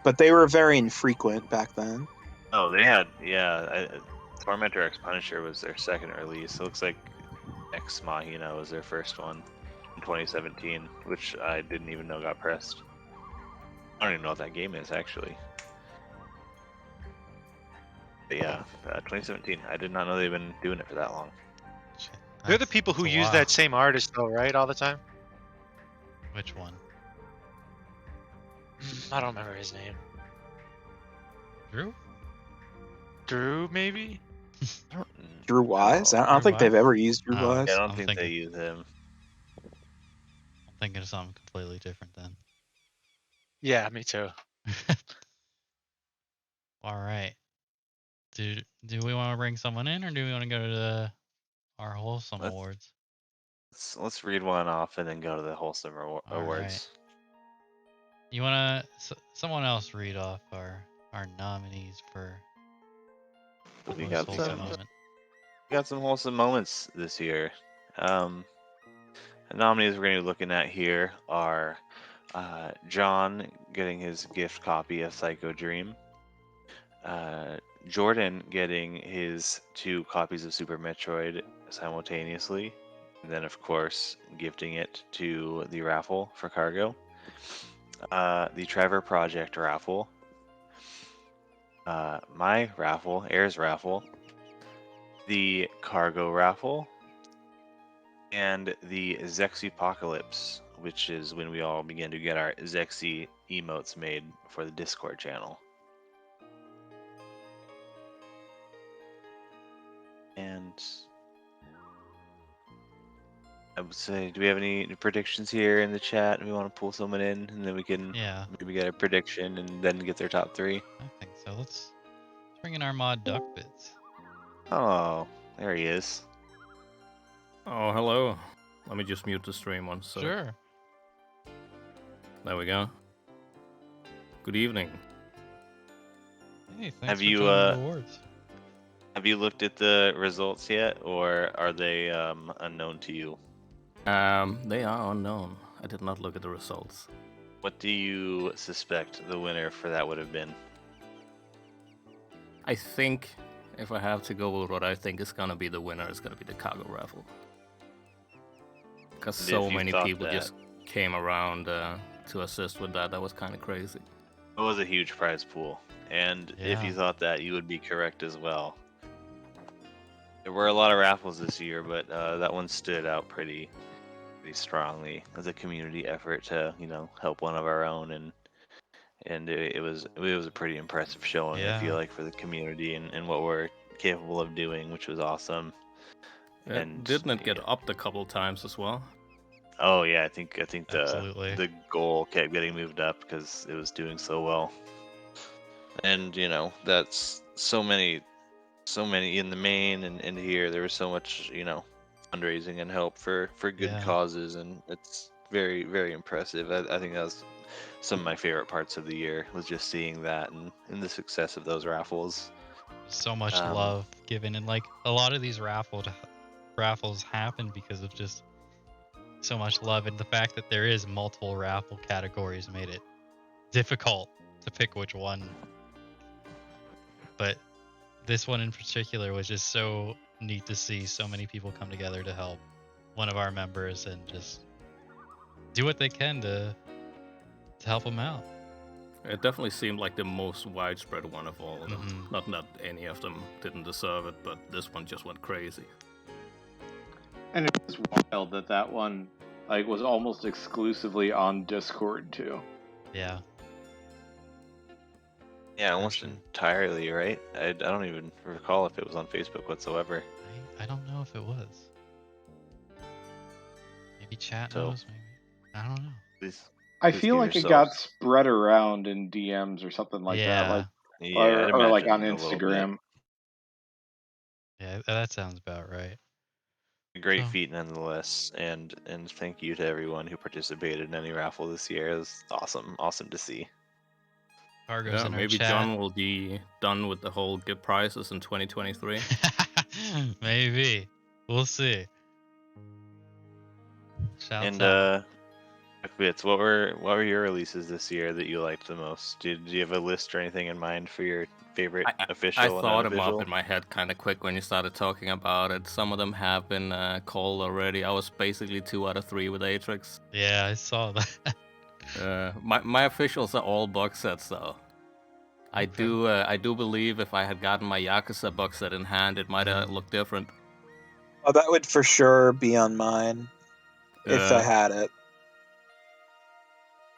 But they were very infrequent back then. Oh, they had Tormentor X Punisher was their second release. It looks like Ex Machina was their first one in 2017, which I didn't even know got pressed. I don't even know what that game is actually. But yeah, 2017. I did not know they've been doing it for that long. Shit, They're the that's- people who that's a use while. that same artist though, right? All the time. Which one? I don't remember his name. Drew? Drew, maybe? Drew Wise? I know. don't think Drew they've ever used Drew Oh, Wise. Yeah, I don't I'm think thinking- they use him. I'm thinking of something completely different then. Yeah, me too. All right. Do we want to bring someone in, or do we want to go to our wholesome Let's- awards? Let's read one off and then go to the wholesome awards. You want to someone else read off our nominees for We most got wholesome some. moment? We got some wholesome moments this year. The nominees we're going to be looking at here are John getting his gift copy of Psycho Dream, Jordan getting his 2 copies of Super Metroid simultaneously, and then of course gifting it to the raffle for Cargo, the Trevor Project raffle, my raffle, Air's raffle, the Cargo raffle, and the Zexy Apocalypse, which is when we all begin to get our Zexy emotes made for the Discord channel. And I would say, do we have any predictions here in the chat? We want to pull someone in, and then we can Yeah, maybe get a prediction and then get their top 3. I think so. Let's bring in our mod Duck Bits. Oh, there he is. Oh, hello. Let me just mute the stream one sec. Sure. There we go. Good evening. Hey, thanks Have for you, joining the awards. Have you looked at the results yet, or are they unknown to you? They are unknown. I did not look at the results. What do you suspect the winner for that would have been? I think if I have to go with what I think is gonna be the winner, it's gonna be the cargo raffle. Because If so you many thought people that- just came around to assist with that. That was kind of crazy. It was a huge prize pool, and if you Yeah. thought that, you would be correct as well. There were a lot of raffles this year, but that one stood out pretty strongly as a community effort to help one of our own, and it was a pretty impressive showing. I feel Yeah. like for the community and what we're capable of doing, which was awesome. And Didn't it get yeah. upped a couple times as well? Oh yeah, I think Absolutely. the goal kept getting moved up because it was doing so well. And that's so many in the main and here there was so much fundraising and help for good Yeah. causes, and it's very, very impressive. I think that was some of my favorite parts of the year, was just seeing that and the success of those raffles. So much Um, love given, and like a lot of these raffles happen because of just so much love, and the fact that there is multiple raffle categories made it difficult to pick which one. But this one in particular was just so neat to see so many people come together to help one of our members and just do what they can to help them out. It definitely seemed like the most widespread one of all of them. Mhm. Not that any of them didn't deserve it, but this one just went crazy. And it was wild that one was almost exclusively on Discord too. Yeah. yeah, almost Gotcha. entirely, right? I don't even recall if it was on Facebook whatsoever. I don't know if it was. Maybe chat So- knows, maybe. I don't know. Please, I Please feel give like it yourself- got spread around in DMs or something like that, like yeah, or, I'd or like on imagine a little bit. Instagram. Yeah, that sounds about right. A great So- feat nonetheless, and thank you to everyone who participated in any raffle this year. It was awesome to see. Cargo's in our Maybe chat. John will be done with the whole gift prizes in 2023. Maybe. We'll see. Shouts And out. Bits, what were your releases this year that you liked the most? Do you have a list or anything in mind for your favorite official I and thought them unofficial? up in my head kind of quick when you started talking about it. Some of them have been called already. I was basically 2 out of 3 with Atrix. Yeah, I saw that. My officials are all box sets though. I do believe if I had gotten my Yakuza box set in hand, it might have looked different. Oh, that would for sure be on mine if I had it.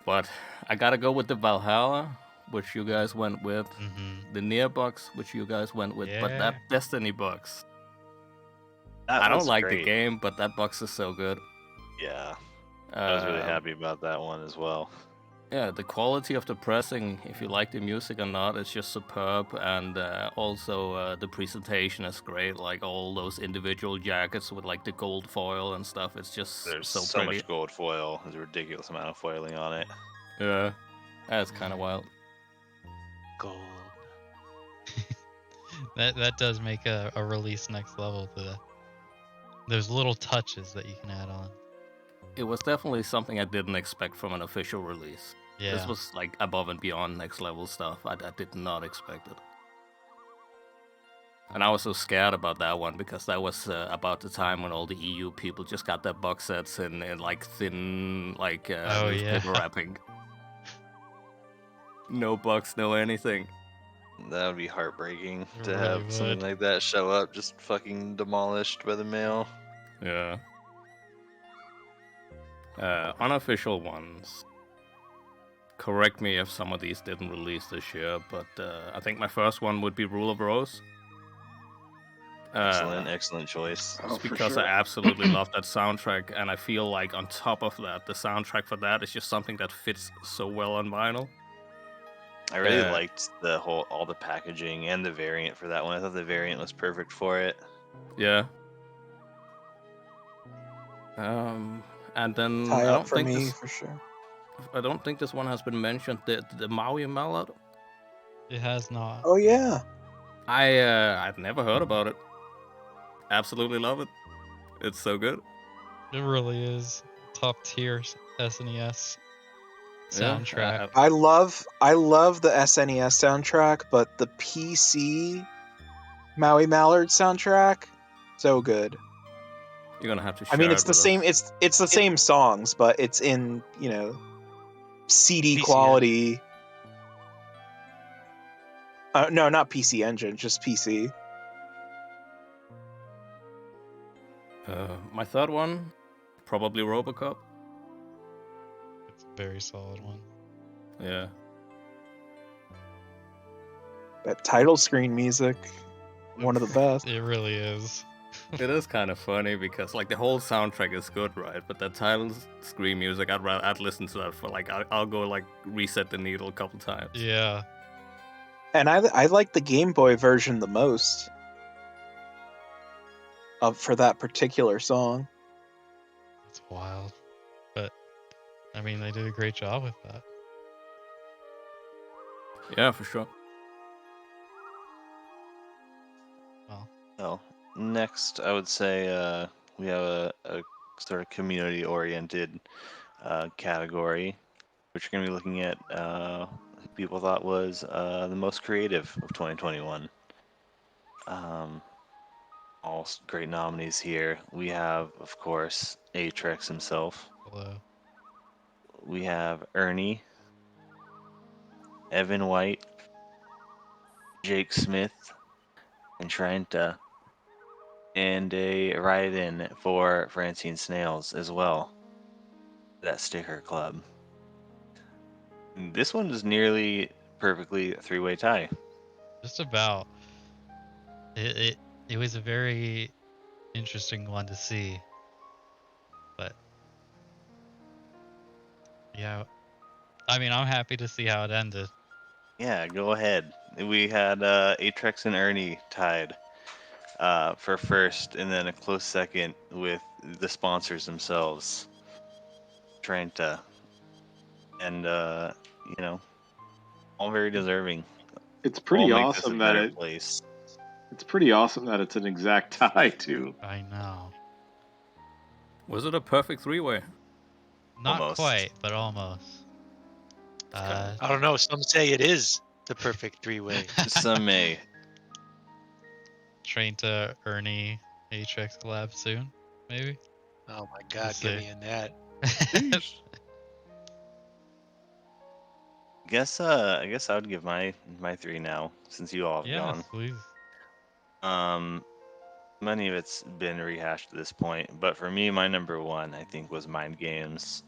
But I gotta go with the Valhalla, which you guys went with. Mm-hmm. The Nier box, which you guys went with. But that Yeah. Destiny box. That I don't was like the great. game, but that box is so good. Yeah, I was really Um, happy about that one as well. Yeah, the quality of the pressing, if you like the music or not, it's just superb. And also the presentation is great. Like all those individual jackets with like the gold foil and stuff. It's just There's so so pretty. much gold foil. There's a ridiculous amount of foiling on it. Yeah, that's kind of wild. Gold. That does make a release next level to those little touches that you can add on. It was definitely something I didn't expect from an official release. Yeah. This was like above and beyond next level stuff. I did not expect it. And I was so scared about that one because that was about the time when all the EU people just got their box sets in like thin newspaper wrapping. No box, no anything. That would be heartbreaking It to really have something would. like that show up just fucking demolished by the mail. Yeah. Unofficial ones. Correct me if some of these didn't release this year, but I think my first one would be Rule of Rose. Excellent choice. Oh, Just for because sure. I absolutely love that soundtrack, and I feel like on top of that, the soundtrack for that is just something that fits so well on vinyl. I really liked all the packaging and the variant for that one. I thought the variant was perfect for it. Yeah. And then Tie I up don't for think me this. for sure. I don't think this one has been mentioned. The Maui Mallet. It has not. Oh yeah. I've never heard about it. Absolutely love it. It's so good. It really is top tier SNES soundtrack. Yeah, I love the SNES soundtrack, but the PC Maui Mallard soundtrack, so good. You're gonna have to. I mean, share it's it the with same. us. It's the same songs, but it's in CD PC quality. No, not PC Engine, just PC. My third one, probably RoboCop. It's a very solid one. Yeah. That title screen music, one of the best. It really is. It is kind of funny because like the whole soundtrack is good, right? But the title screen music, I'd listen to that for like I'll go like reset the needle a couple times. Yeah. And I like the Game Boy version the most for that particular song. It's wild. But I mean, they did a great job with that. Yeah, for sure. Well, next I would say we have a sort of community-oriented category, which we're going to be looking at who people thought was the most creative of 2021. All great nominees here. We have, of course, Atrex himself. Hello. We have Ernie, Evan White, Jake Smith, and Trenta, and a write-in for Francine Snails as well. That sticker club. This one is nearly perfectly a three-way tie. Just about. It was a very interesting one to see. But yeah, I mean, I'm happy to see how it ended. Yeah, go ahead. We had Atrex and Ernie tied for first, and then a close second with the sponsors themselves, Trenta, and all very deserving. It's All pretty make this a awesome that better place. it's pretty awesome that it's an exact tie too. I know. Was it a perfect three-way? Not Almost. quite, but almost. I don't know. Some say it is the perfect three-way. Some may. Train to Ernie Atrex collab soon, maybe. Oh my We'll God, get see. me in that. I guess I would give my three now, since you all have Yes, gone. please. Many of it's been rehashed at this point, but for me, my number one, I think, was Mind Games.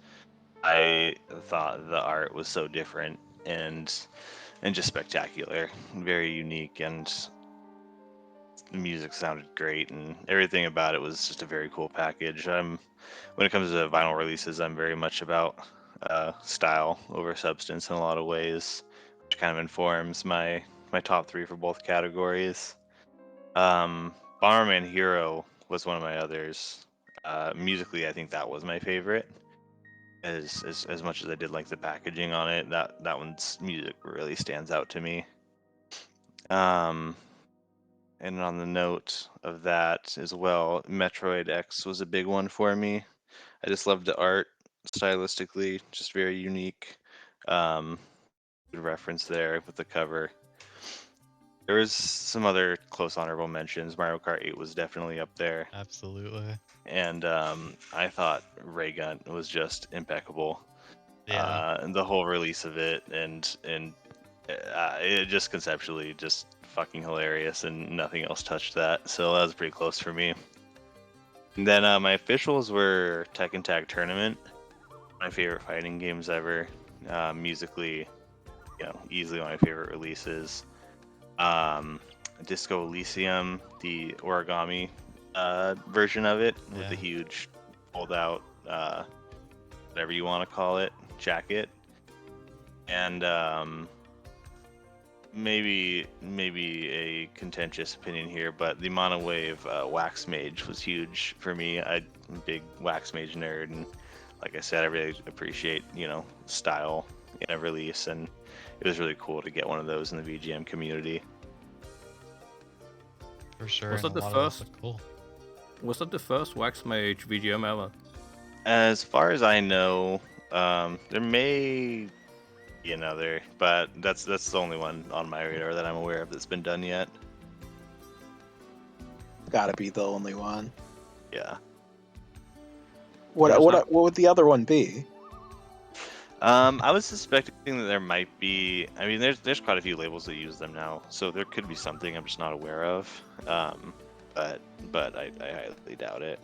I thought the art was so different and just spectacular, very unique, and the music sounded great, and everything about it was just a very cool package. When it comes to vinyl releases, I'm very much about style over substance in a lot of ways, which kind of informs my top three for both categories. Bomberman Hero was one of my others. Musically, I think that was my favorite. As much as I did like the packaging on it, that one's music really stands out to me. And on the note of that as well, Metroid X was a big one for me. I just loved the art, stylistically, just very unique. Good reference there with the cover. There was some other close honorable mentions. Mario Kart 8 was definitely up there. Absolutely. And I thought Ray Gun was just impeccable. Yeah. And the whole release of it, and it just conceptually just fucking hilarious, and nothing else touched that. So that was pretty close for me. And then my officials were Tekken Tag Tournament, my favorite fighting games ever. Musically, easily my favorite releases. Disco Elysium, the origami version of it, with the huge fold out, whatever you want to call it, jacket. And maybe a contentious opinion here, but the Mono Wave Wax Mage was huge for me. I'm a big Wax Mage nerd, and like I said, I really appreciate style in a release, and it was really cool to get one of those in the VGM community. For sure. Was and that a the lot of us first? look cool. Was that the first Wax Mage VGM ever? As far as I know, there may be another, but that's the only one on my radar that I'm aware of that's been done yet. Gotta be the only one. Yeah. What would the other one be? I was suspecting that there might be. I mean, there's quite a few labels that use them now, so there could be something I'm just not aware of. But I highly doubt it.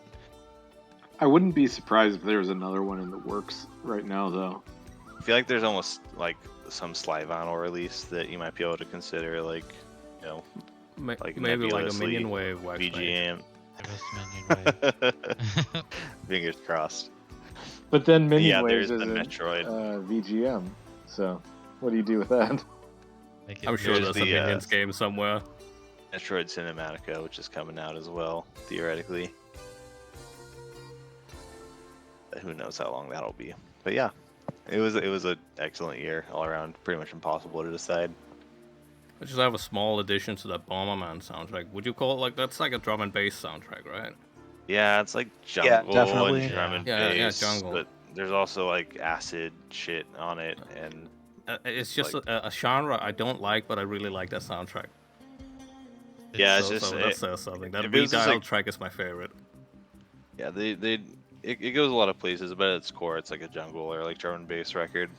I wouldn't be surprised if there was another one in the works right now, though. I feel like there's almost like some slide vinyl release that you might be able to consider, like, you know, like Maybe like a nebulously Minion Wave wax paint. VGM. Give us Minion Wave. Fingers crossed. But then Minion Yeah, Waves there's is the in Metroid. VGM. So, what do you do with that? Make it I'm sure There's there's a the, Minions game somewhere. Metroid Cinematica, which is coming out as well, theoretically. But who knows how long that'll be? But yeah, it was an excellent year all around. Pretty much impossible to decide. I just have a small addition to that Bomberman soundtrack. Would you call it like that's like a drum and bass soundtrack, right? Yeah, it's like jungle definitely. and drum and Yeah, bass, jungle. but there's also like acid shit on it, and It's just Like- a genre I don't like, but I really like that soundtrack. yeah, it's So just that says something. That if it was just, redial like- track is my favorite. yeah, it goes a lot of places, but at its core, it's like a jungle or like drum and bass record.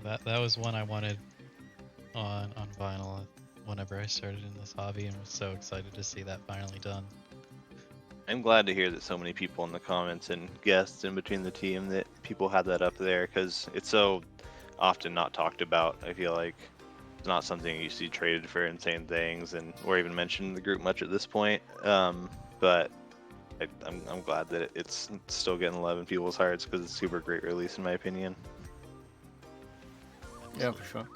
Yeah, that was one I wanted on vinyl whenever I started in this hobby, and was so excited to see that finally done. I'm glad to hear that so many people in the comments and guests in between the team that people had that up there, because it's so often not talked about. I feel like it's not something you see traded for insane things, and or even mentioned in the group much at this point. But I'm glad that it's still getting love in people's hearts, because it's a super great release in my opinion. Yeah, for sure.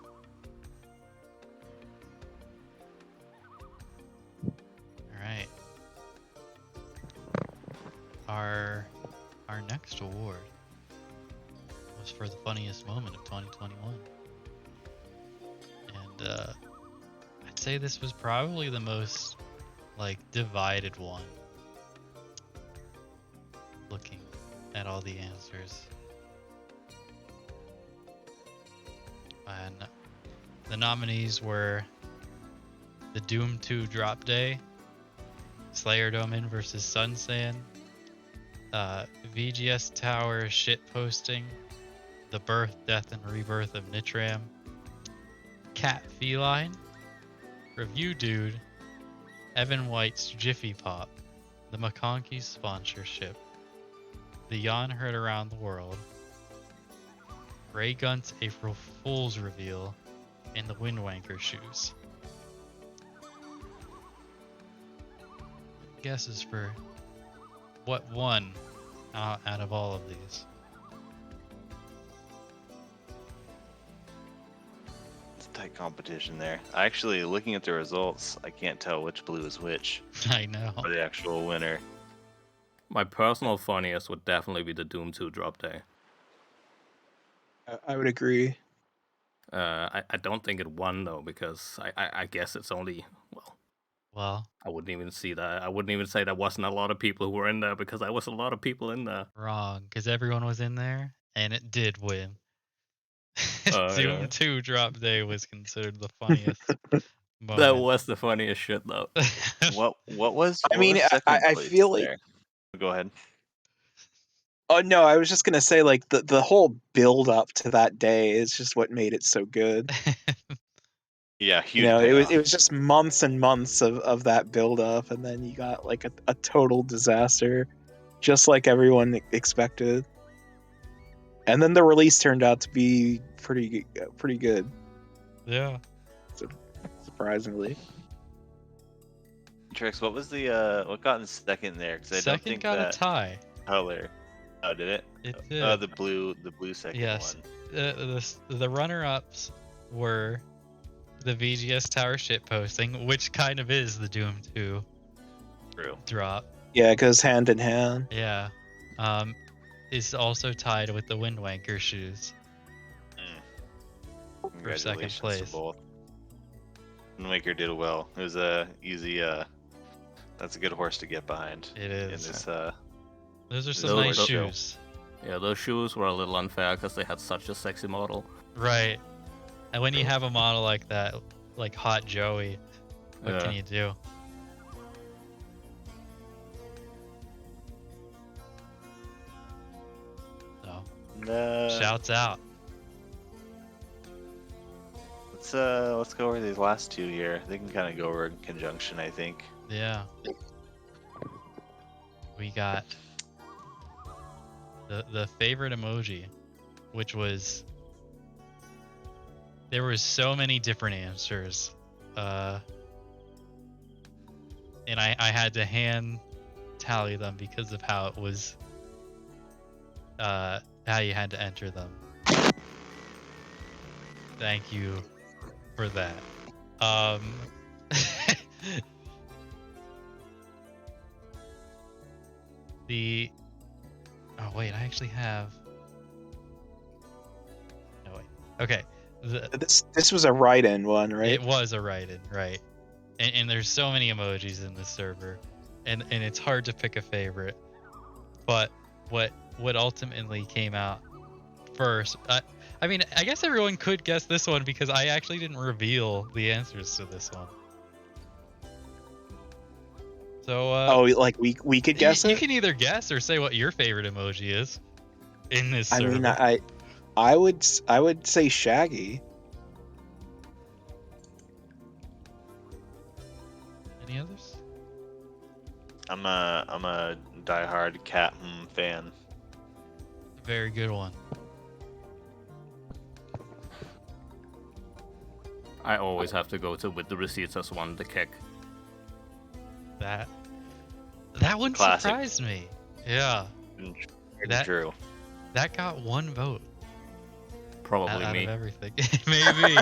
All right. Our next award was for the funniest moment of 2021, and I'd say this was probably the most like divided one. Looking at all the answers, and the nominees were the Doom 2 Drop Day, Slayer Domain vs. Sun Saiyan, VGS Tower shitposting, The Birth, Death, and Rebirth of Nitram, Cat Feline, Review Dude, Evan White's Jiffy Pop, The McConkey sponsorship, The Yawn Heard Around the World, Ray Gunt's April Fool's reveal, and the Windwanker shoes. Guesses for what won out of all of these? It's a tight competition there. Actually, looking at the results, I can't tell which blue is which I know. for the actual winner. My personal funniest would definitely be the Doom 2 Drop Day. I would agree. I don't think it won though, because I guess it's only, well, Well, I wouldn't even see that. I wouldn't even say there wasn't a lot of people who were in there, because there was a lot of people in there. wrong, because everyone was in there, and it did win. Doom Yeah. 2 Drop Day was considered the funniest moment. That was the funniest shit though. What was? I what mean, was second I place feel like. there? Go ahead. Oh no, I was just gonna say, like, the whole build up to that day is just what made it so good. Yeah, huge. You know, payoff. it was just months and months of that build up, and then you got like a total disaster, just like everyone expected. And then the release turned out to be pretty good, Yeah. surprisingly. Trix, what was the what got in second there? Because I don't Second think got that a tie. color. Oh, did it? It Oh, did. the blue second Yes. one. The runner-ups were the VGS Tower shitposting, which kind of is the Doom 2 True. drop. Yeah, it goes hand in hand. Yeah. Is also tied with the Windwanker shoes. Congratulations place. to both. Windwaker did well. It was a easy. That's a good horse to get behind. It In is. this, Those are some those nice were- shoes. Yeah, those shoes were a little unfair because they had such a sexy model. Right. And when you have a model like that, like Hot Joey, what can Yeah. you do? And Shouts out. let's go over these last two here. They can kind of go over in conjunction, I think. Yeah. We got the favorite emoji, which was, there was so many different answers, and I had to hand tally them because of how it was, how you had to enter them. Thank you for that. Oh wait, I actually have. No wait. Okay. This was a write-in one, right? It was a write-in, right? And there's so many emojis in this server, and it's hard to pick a favorite. But what ultimately came out first? I mean, I guess everyone could guess this one because I actually didn't reveal the answers to this one. So like we could guess you it. can either guess or say what your favorite emoji is in this server. I mean, I would say Shaggy. Any others? I'm a diehard cat fan. Very good one. I always have to go to with the receipts as one to kick. That one Classic. surprised me. Yeah. That- True. That got one vote. Probably out me. of everything. Maybe.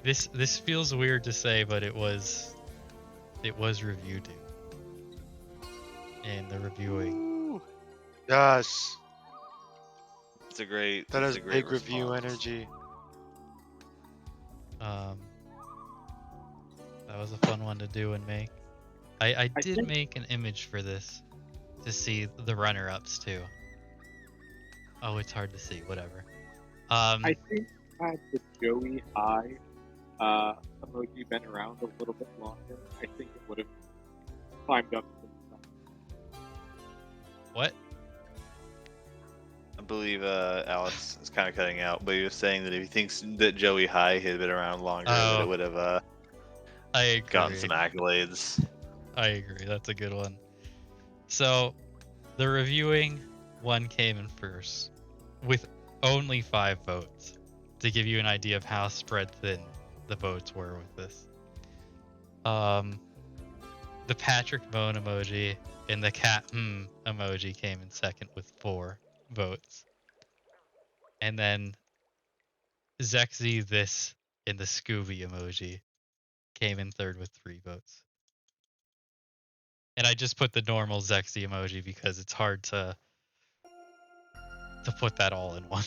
This feels weird to say, but it was review due. And the reviewing. Yes, It's a great. that it's is a great big review response. energy. That was a fun one to do and make. I did think- make an image for this to see the runner-ups too. Oh, it's hard to see. Whatever. I think had the Joey High emoji been around a little bit longer, I think it would have climbed up to the top. What? I believe Alex is kind of cutting out, but he was saying that if he thinks that Joey High had been around longer, that Oh. it would have I agree. gotten some accolades. I agree. That's a good one. So, the reviewing one came in first with only 5 votes to give you an idea of how spread thin the votes were with this. The Patrick Bone emoji and the cat emoji came in second with 4 votes. And then Zexy this and the Scooby emoji came in third with 3 votes. And I just put the normal Zexy emoji because it's hard to put that all in one.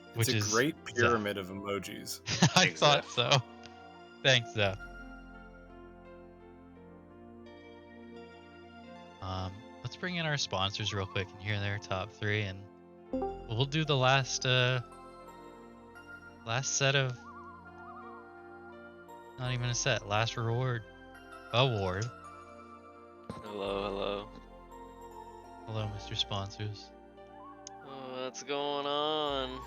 It's Which a is great Zeph. pyramid of emojis. I Thanks, thought Zeph. so. Thanks, Zeph. Let's bring in our sponsors real quick and hear their top 3, and we'll do the last set of, not even a set, last award. Hello, hello. Hello, Mr. Sponsors. What's going on?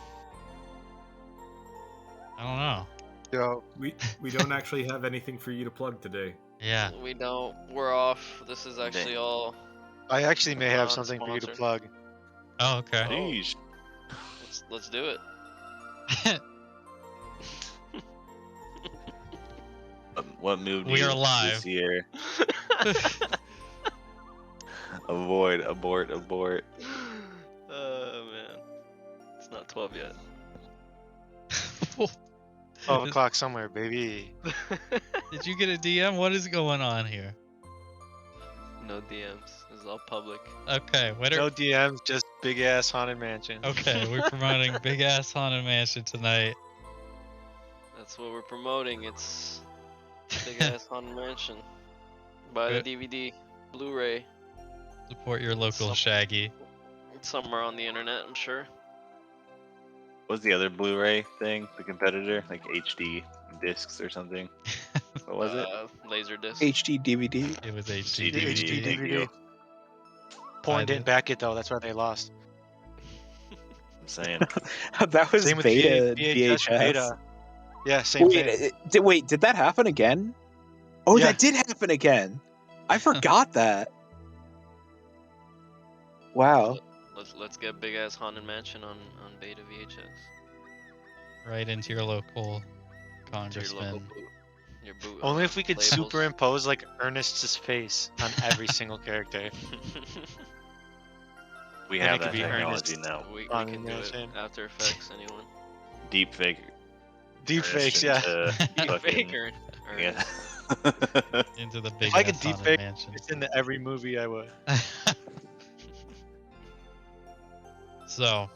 I don't know. Yo, We don't actually have anything for you to plug today. Yeah. We don't. We're off. This is actually all. I actually may have something for you to Non-sponsored. plug. Oh, okay. Jeez. Let's do it. What moved We you are live. this year? Avoid, abort. Oh man, it's not 12 yet. 12 o'clock somewhere, baby. Did you get a DM? What is going on here? No DMs. This is all public. Okay, what are... No DMs, just big ass haunted mansion. Okay, we're promoting Big Ass Haunted Mansion tonight. That's what we're promoting. It's Big Ass Haunted Mansion. Buy the DVD, Blu-ray. Support your local Some- Shaggy. It's somewhere on the internet, I'm sure. What's the other Blu-ray thing? The competitor, like HD discs or something. What was it? Laserdisc. HD DVD. It was HD HD HD DVD. Thank DVD. you. Porn I didn't did. back it though. That's why they lost. I'm saying. That was Same with beta VHS VHS. beta. Yeah, same thing. Wait, did that happen again? Oh, Yeah. that did happen again. I forgot that. Wow. Let's get big ass Haunted Mansion on beta VHS. Right into your local To your congressman. local boot. Your boot. Only if we could labels. superimpose like Ernest's face on every single character. We Then have it could that be technology Ernest. now. we Haunted can do it. Mansion. After Effects, anyone? Deep fake. Deep fakes, yeah. Deep Fucking, faker. yeah. Into the big If I could ass deep haunted fake mansion. it's into every movie I would. So,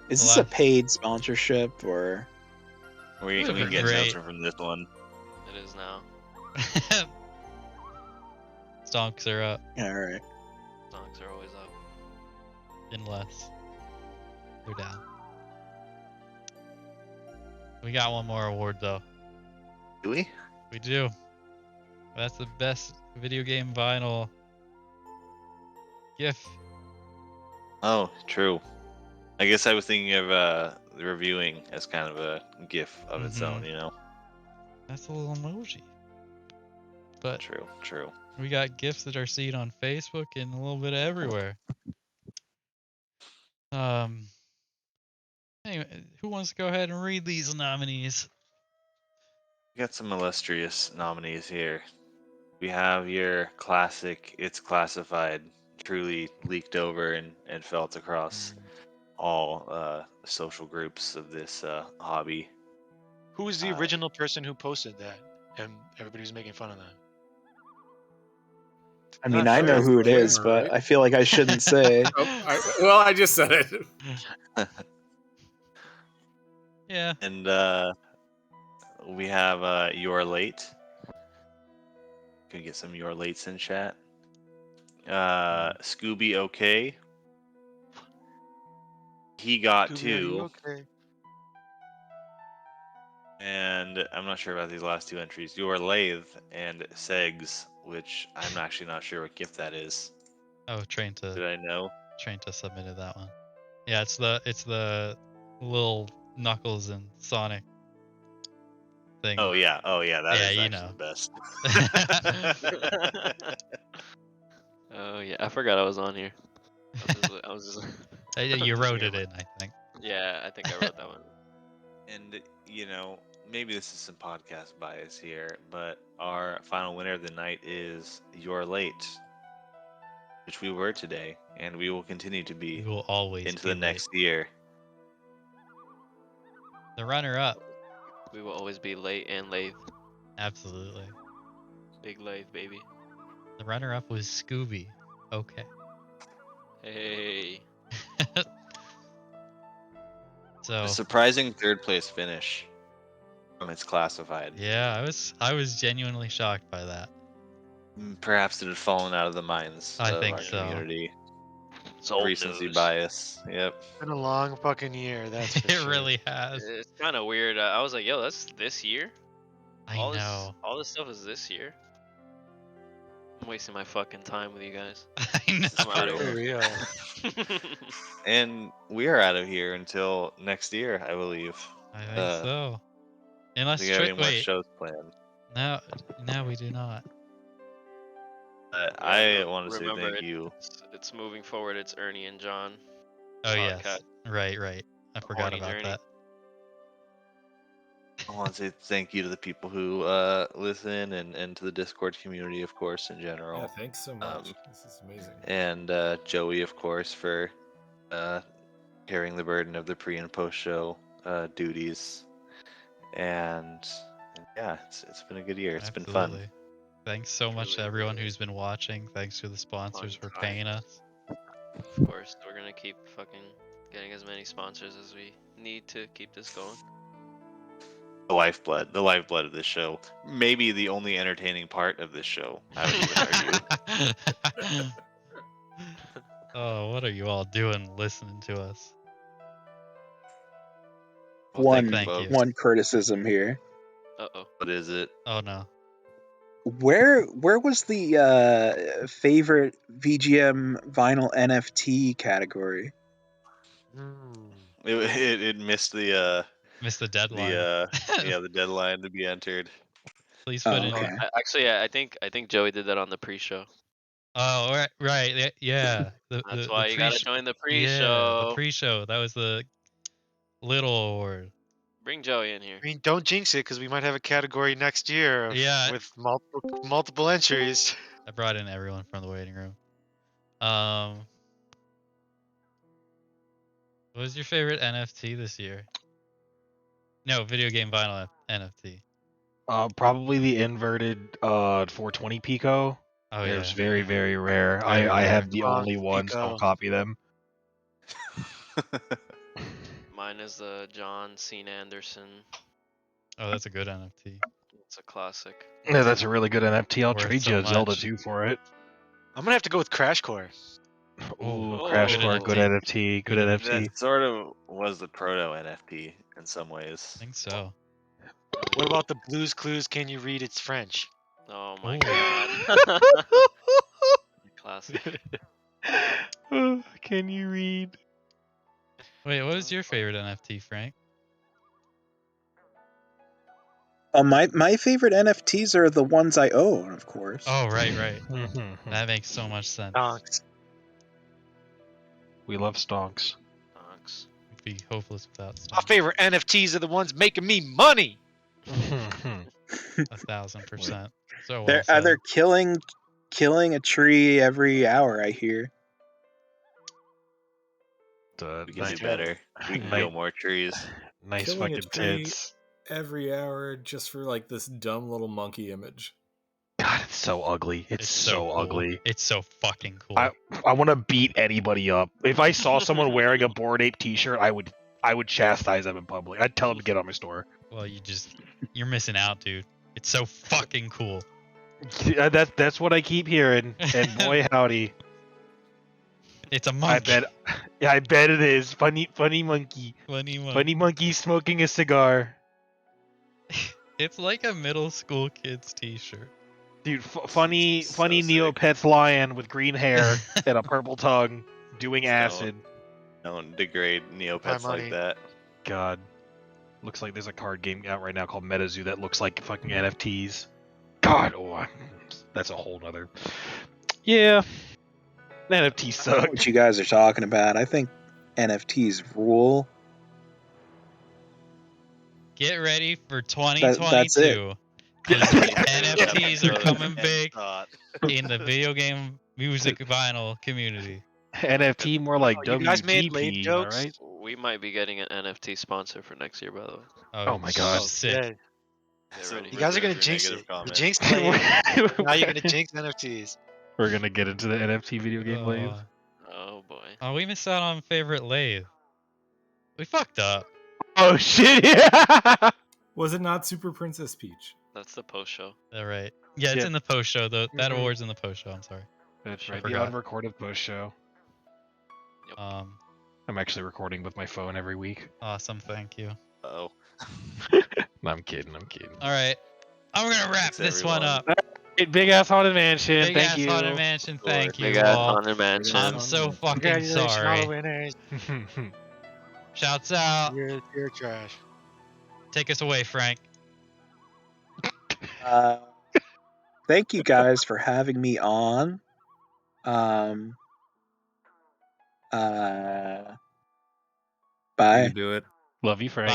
Is The this a last- paid sponsorship or? we Would've can been get an great. announcement from this one. It is now. Stonks are up, All right. Stonks are always up. unless they're down. We got one more award though. Do we? We do. That's the best video game vinyl GIF. Oh, true. I guess I was thinking of reviewing as kind of a GIF of its own, you know? That's a little emoji. But True. we got GIFs that are seen on Facebook and a little bit everywhere. Anyway, who wants to go ahead and read these nominees? We got some illustrious nominees here. We have your classic It's Classified, truly leaked over and felt across all social groups of this hobby. Who was the original person who posted that? And everybody was making fun of that. I mean, Not I sure. know It's who it the is, gamer, but right? I feel like I shouldn't say. I just said it. Yeah. And we have You're Late. Can we get some You're Lates in chat? Scooby OK. He got Scooby, are two. you okay? And I'm not sure about these last two entries. Your Lathe and Segs, which I'm actually not sure what gift that is. Oh, Did I know? Trainta submitted that one. Yeah, it's the little Knuckles and Sonic thing. Oh yeah, that is you actually know. the best. Oh yeah, I forgot I was on here. I was just You wrote it in, I think. Yeah, I think I wrote that one. And you know, maybe this is some podcast bias here, but our final winner of the night is You're Late, which we were today, and we will continue to We be will always into be the late. next year. The runner-up. We will always be late and lathe. Absolutely. Big lathe, baby. The runner-up was Scooby. Okay. Hey. So A surprising third place finish from It's Classified. yeah, I was genuinely shocked by that. Perhaps it had fallen out of the minds I of think our so. community. It's old Recency news. bias. Yep. It's been a long fucking year, that's for It sure. really has. It's kind of weird. I was like, yo, that's this year? I all know. All this stuff is this year? I'm wasting my fucking time with you guys. I know. I'm out of For here. real. And we are out of here until next year, I believe. I think so. Unless Do you have any more wait, shows planned? no, we do not. I want to say Remember, thank you. It's moving forward. It's Ernie and John. Oh Shotcut. yes, right. I forgot Horny about journey. that. I want to say thank you to the people who listen and to the Discord community, of course, in general. Yeah, thanks so much. This is amazing. And Joey, of course, for carrying the burden of the pre and post show duties. And yeah, it's been a good year. It's been fun. Absolutely. Thanks so much to everyone who's been watching. Thanks to the sponsors for paying us. Of course, we're gonna keep fucking getting as many sponsors as we need to keep this going. The lifeblood of this show. Maybe the only entertaining part of this show, I would even argue. Oh, what are you all doing listening to us? Well, thank you. One criticism here. Uh-oh. What is it? Oh no. Where was the favorite VGM vinyl NFT category? It missed the Missed the deadline. the deadline to be entered. Please Oh, put in. okay. Actually, yeah, I think Joey did that on the pre-show. Oh, right. Yeah. That's why you gotta join the pre-show. Yeah, the pre-show. That was the little award. Bring Joey in here. I mean, don't jinx it, because we might have a category next year with multiple entries. I brought in everyone from the waiting room. What was your favorite NFT this year? No, video game vinyl NFT. Probably the inverted 420 Pico. Oh It yeah. was very, very rare. Very I rare. have the Oh, only ones. Pico. Don't copy them. Mine is the John Cena Anderson. Oh, that's a good NFT. It's a classic. Yeah, that's a really good NFT. I'll Worth trade so you a Zelda much. 2 for it. I'm gonna have to go with Crash Core. Ooh, Oh, Crash good Core, good NFT, good NFT. That sort of was the proto NFT in some ways. I think so. What about the Blues Clues? Can you read? It's French. Oh my Ooh. god. Classic. Can you read? Wait, what was your favorite NFT, Frank? My favorite NFTs are the ones I own, of course. Oh, right. That makes so much sense. Donks. We love stonks. Donks. We'd be hopeless without My stuff. favorite NFTs are the ones making me money. 1000%. So well They're said. either killing a tree every hour, I hear. We can do better. We can kill more trees. Nice Killing a fucking tree tits. every hour just for like this dumb little monkey image. God, it's so ugly. It's so cool. ugly. It's so fucking cool. I want to beat anybody up. If I saw someone wearing a Bored Ape T-shirt, I would chastise them in public. I'd tell them to get on my store. Well, you're missing out, dude. It's so fucking cool. Yeah, that's what I keep hearing, and boy howdy, it's a monkey. I bet it is. Funny monkey. Funny Monkey smoking a cigar. It's like a middle school kid's T-shirt. Dude, funny Neopets lion with green hair and a purple tongue doing acid. Don't degrade Neopets like that. God. Looks like there's a card game out right now called MetaZoo that looks like fucking NFTs. God, that's a whole nother. Yeah. NFTs I don't know suck. what you guys are talking about. I think NFTs rule. Get ready for 2022. That's it. NFTs are coming big in the video game music vinyl community. NFT more like You guys made lame WGP, jokes? alright? We might be getting an NFT sponsor for next year, by the way. Oh my god. Sick. Get ready. You guys are gonna jinx it. You jinxed lame. Now you're gonna jinx NFTs. We're gonna get into the NFT video game lathe. Oh boy. Oh, we missed out on favorite lathe. We fucked up. Oh shit, yeah! Was it not Super Princess Peach? That's the post show. All right. Yeah, it's in the post show though. That Mhm. award's in the post show. I'm sorry. That's I right. The forgot. unrecorded post show. I'm actually recording with my phone every week. Awesome. Thank you. Oh. No, I'm kidding. All right. I'm gonna wrap this one up. Big ass haunted mansion. Big Thank ass you. haunted mansion. Thank you Big ass all. haunted mansion. I'm so fucking Congratulations, all the sorry. winners. Shouts out. You're trash. Take us away, Frank. Thank you guys for having me on. Bye. You do it. Love you, Frank.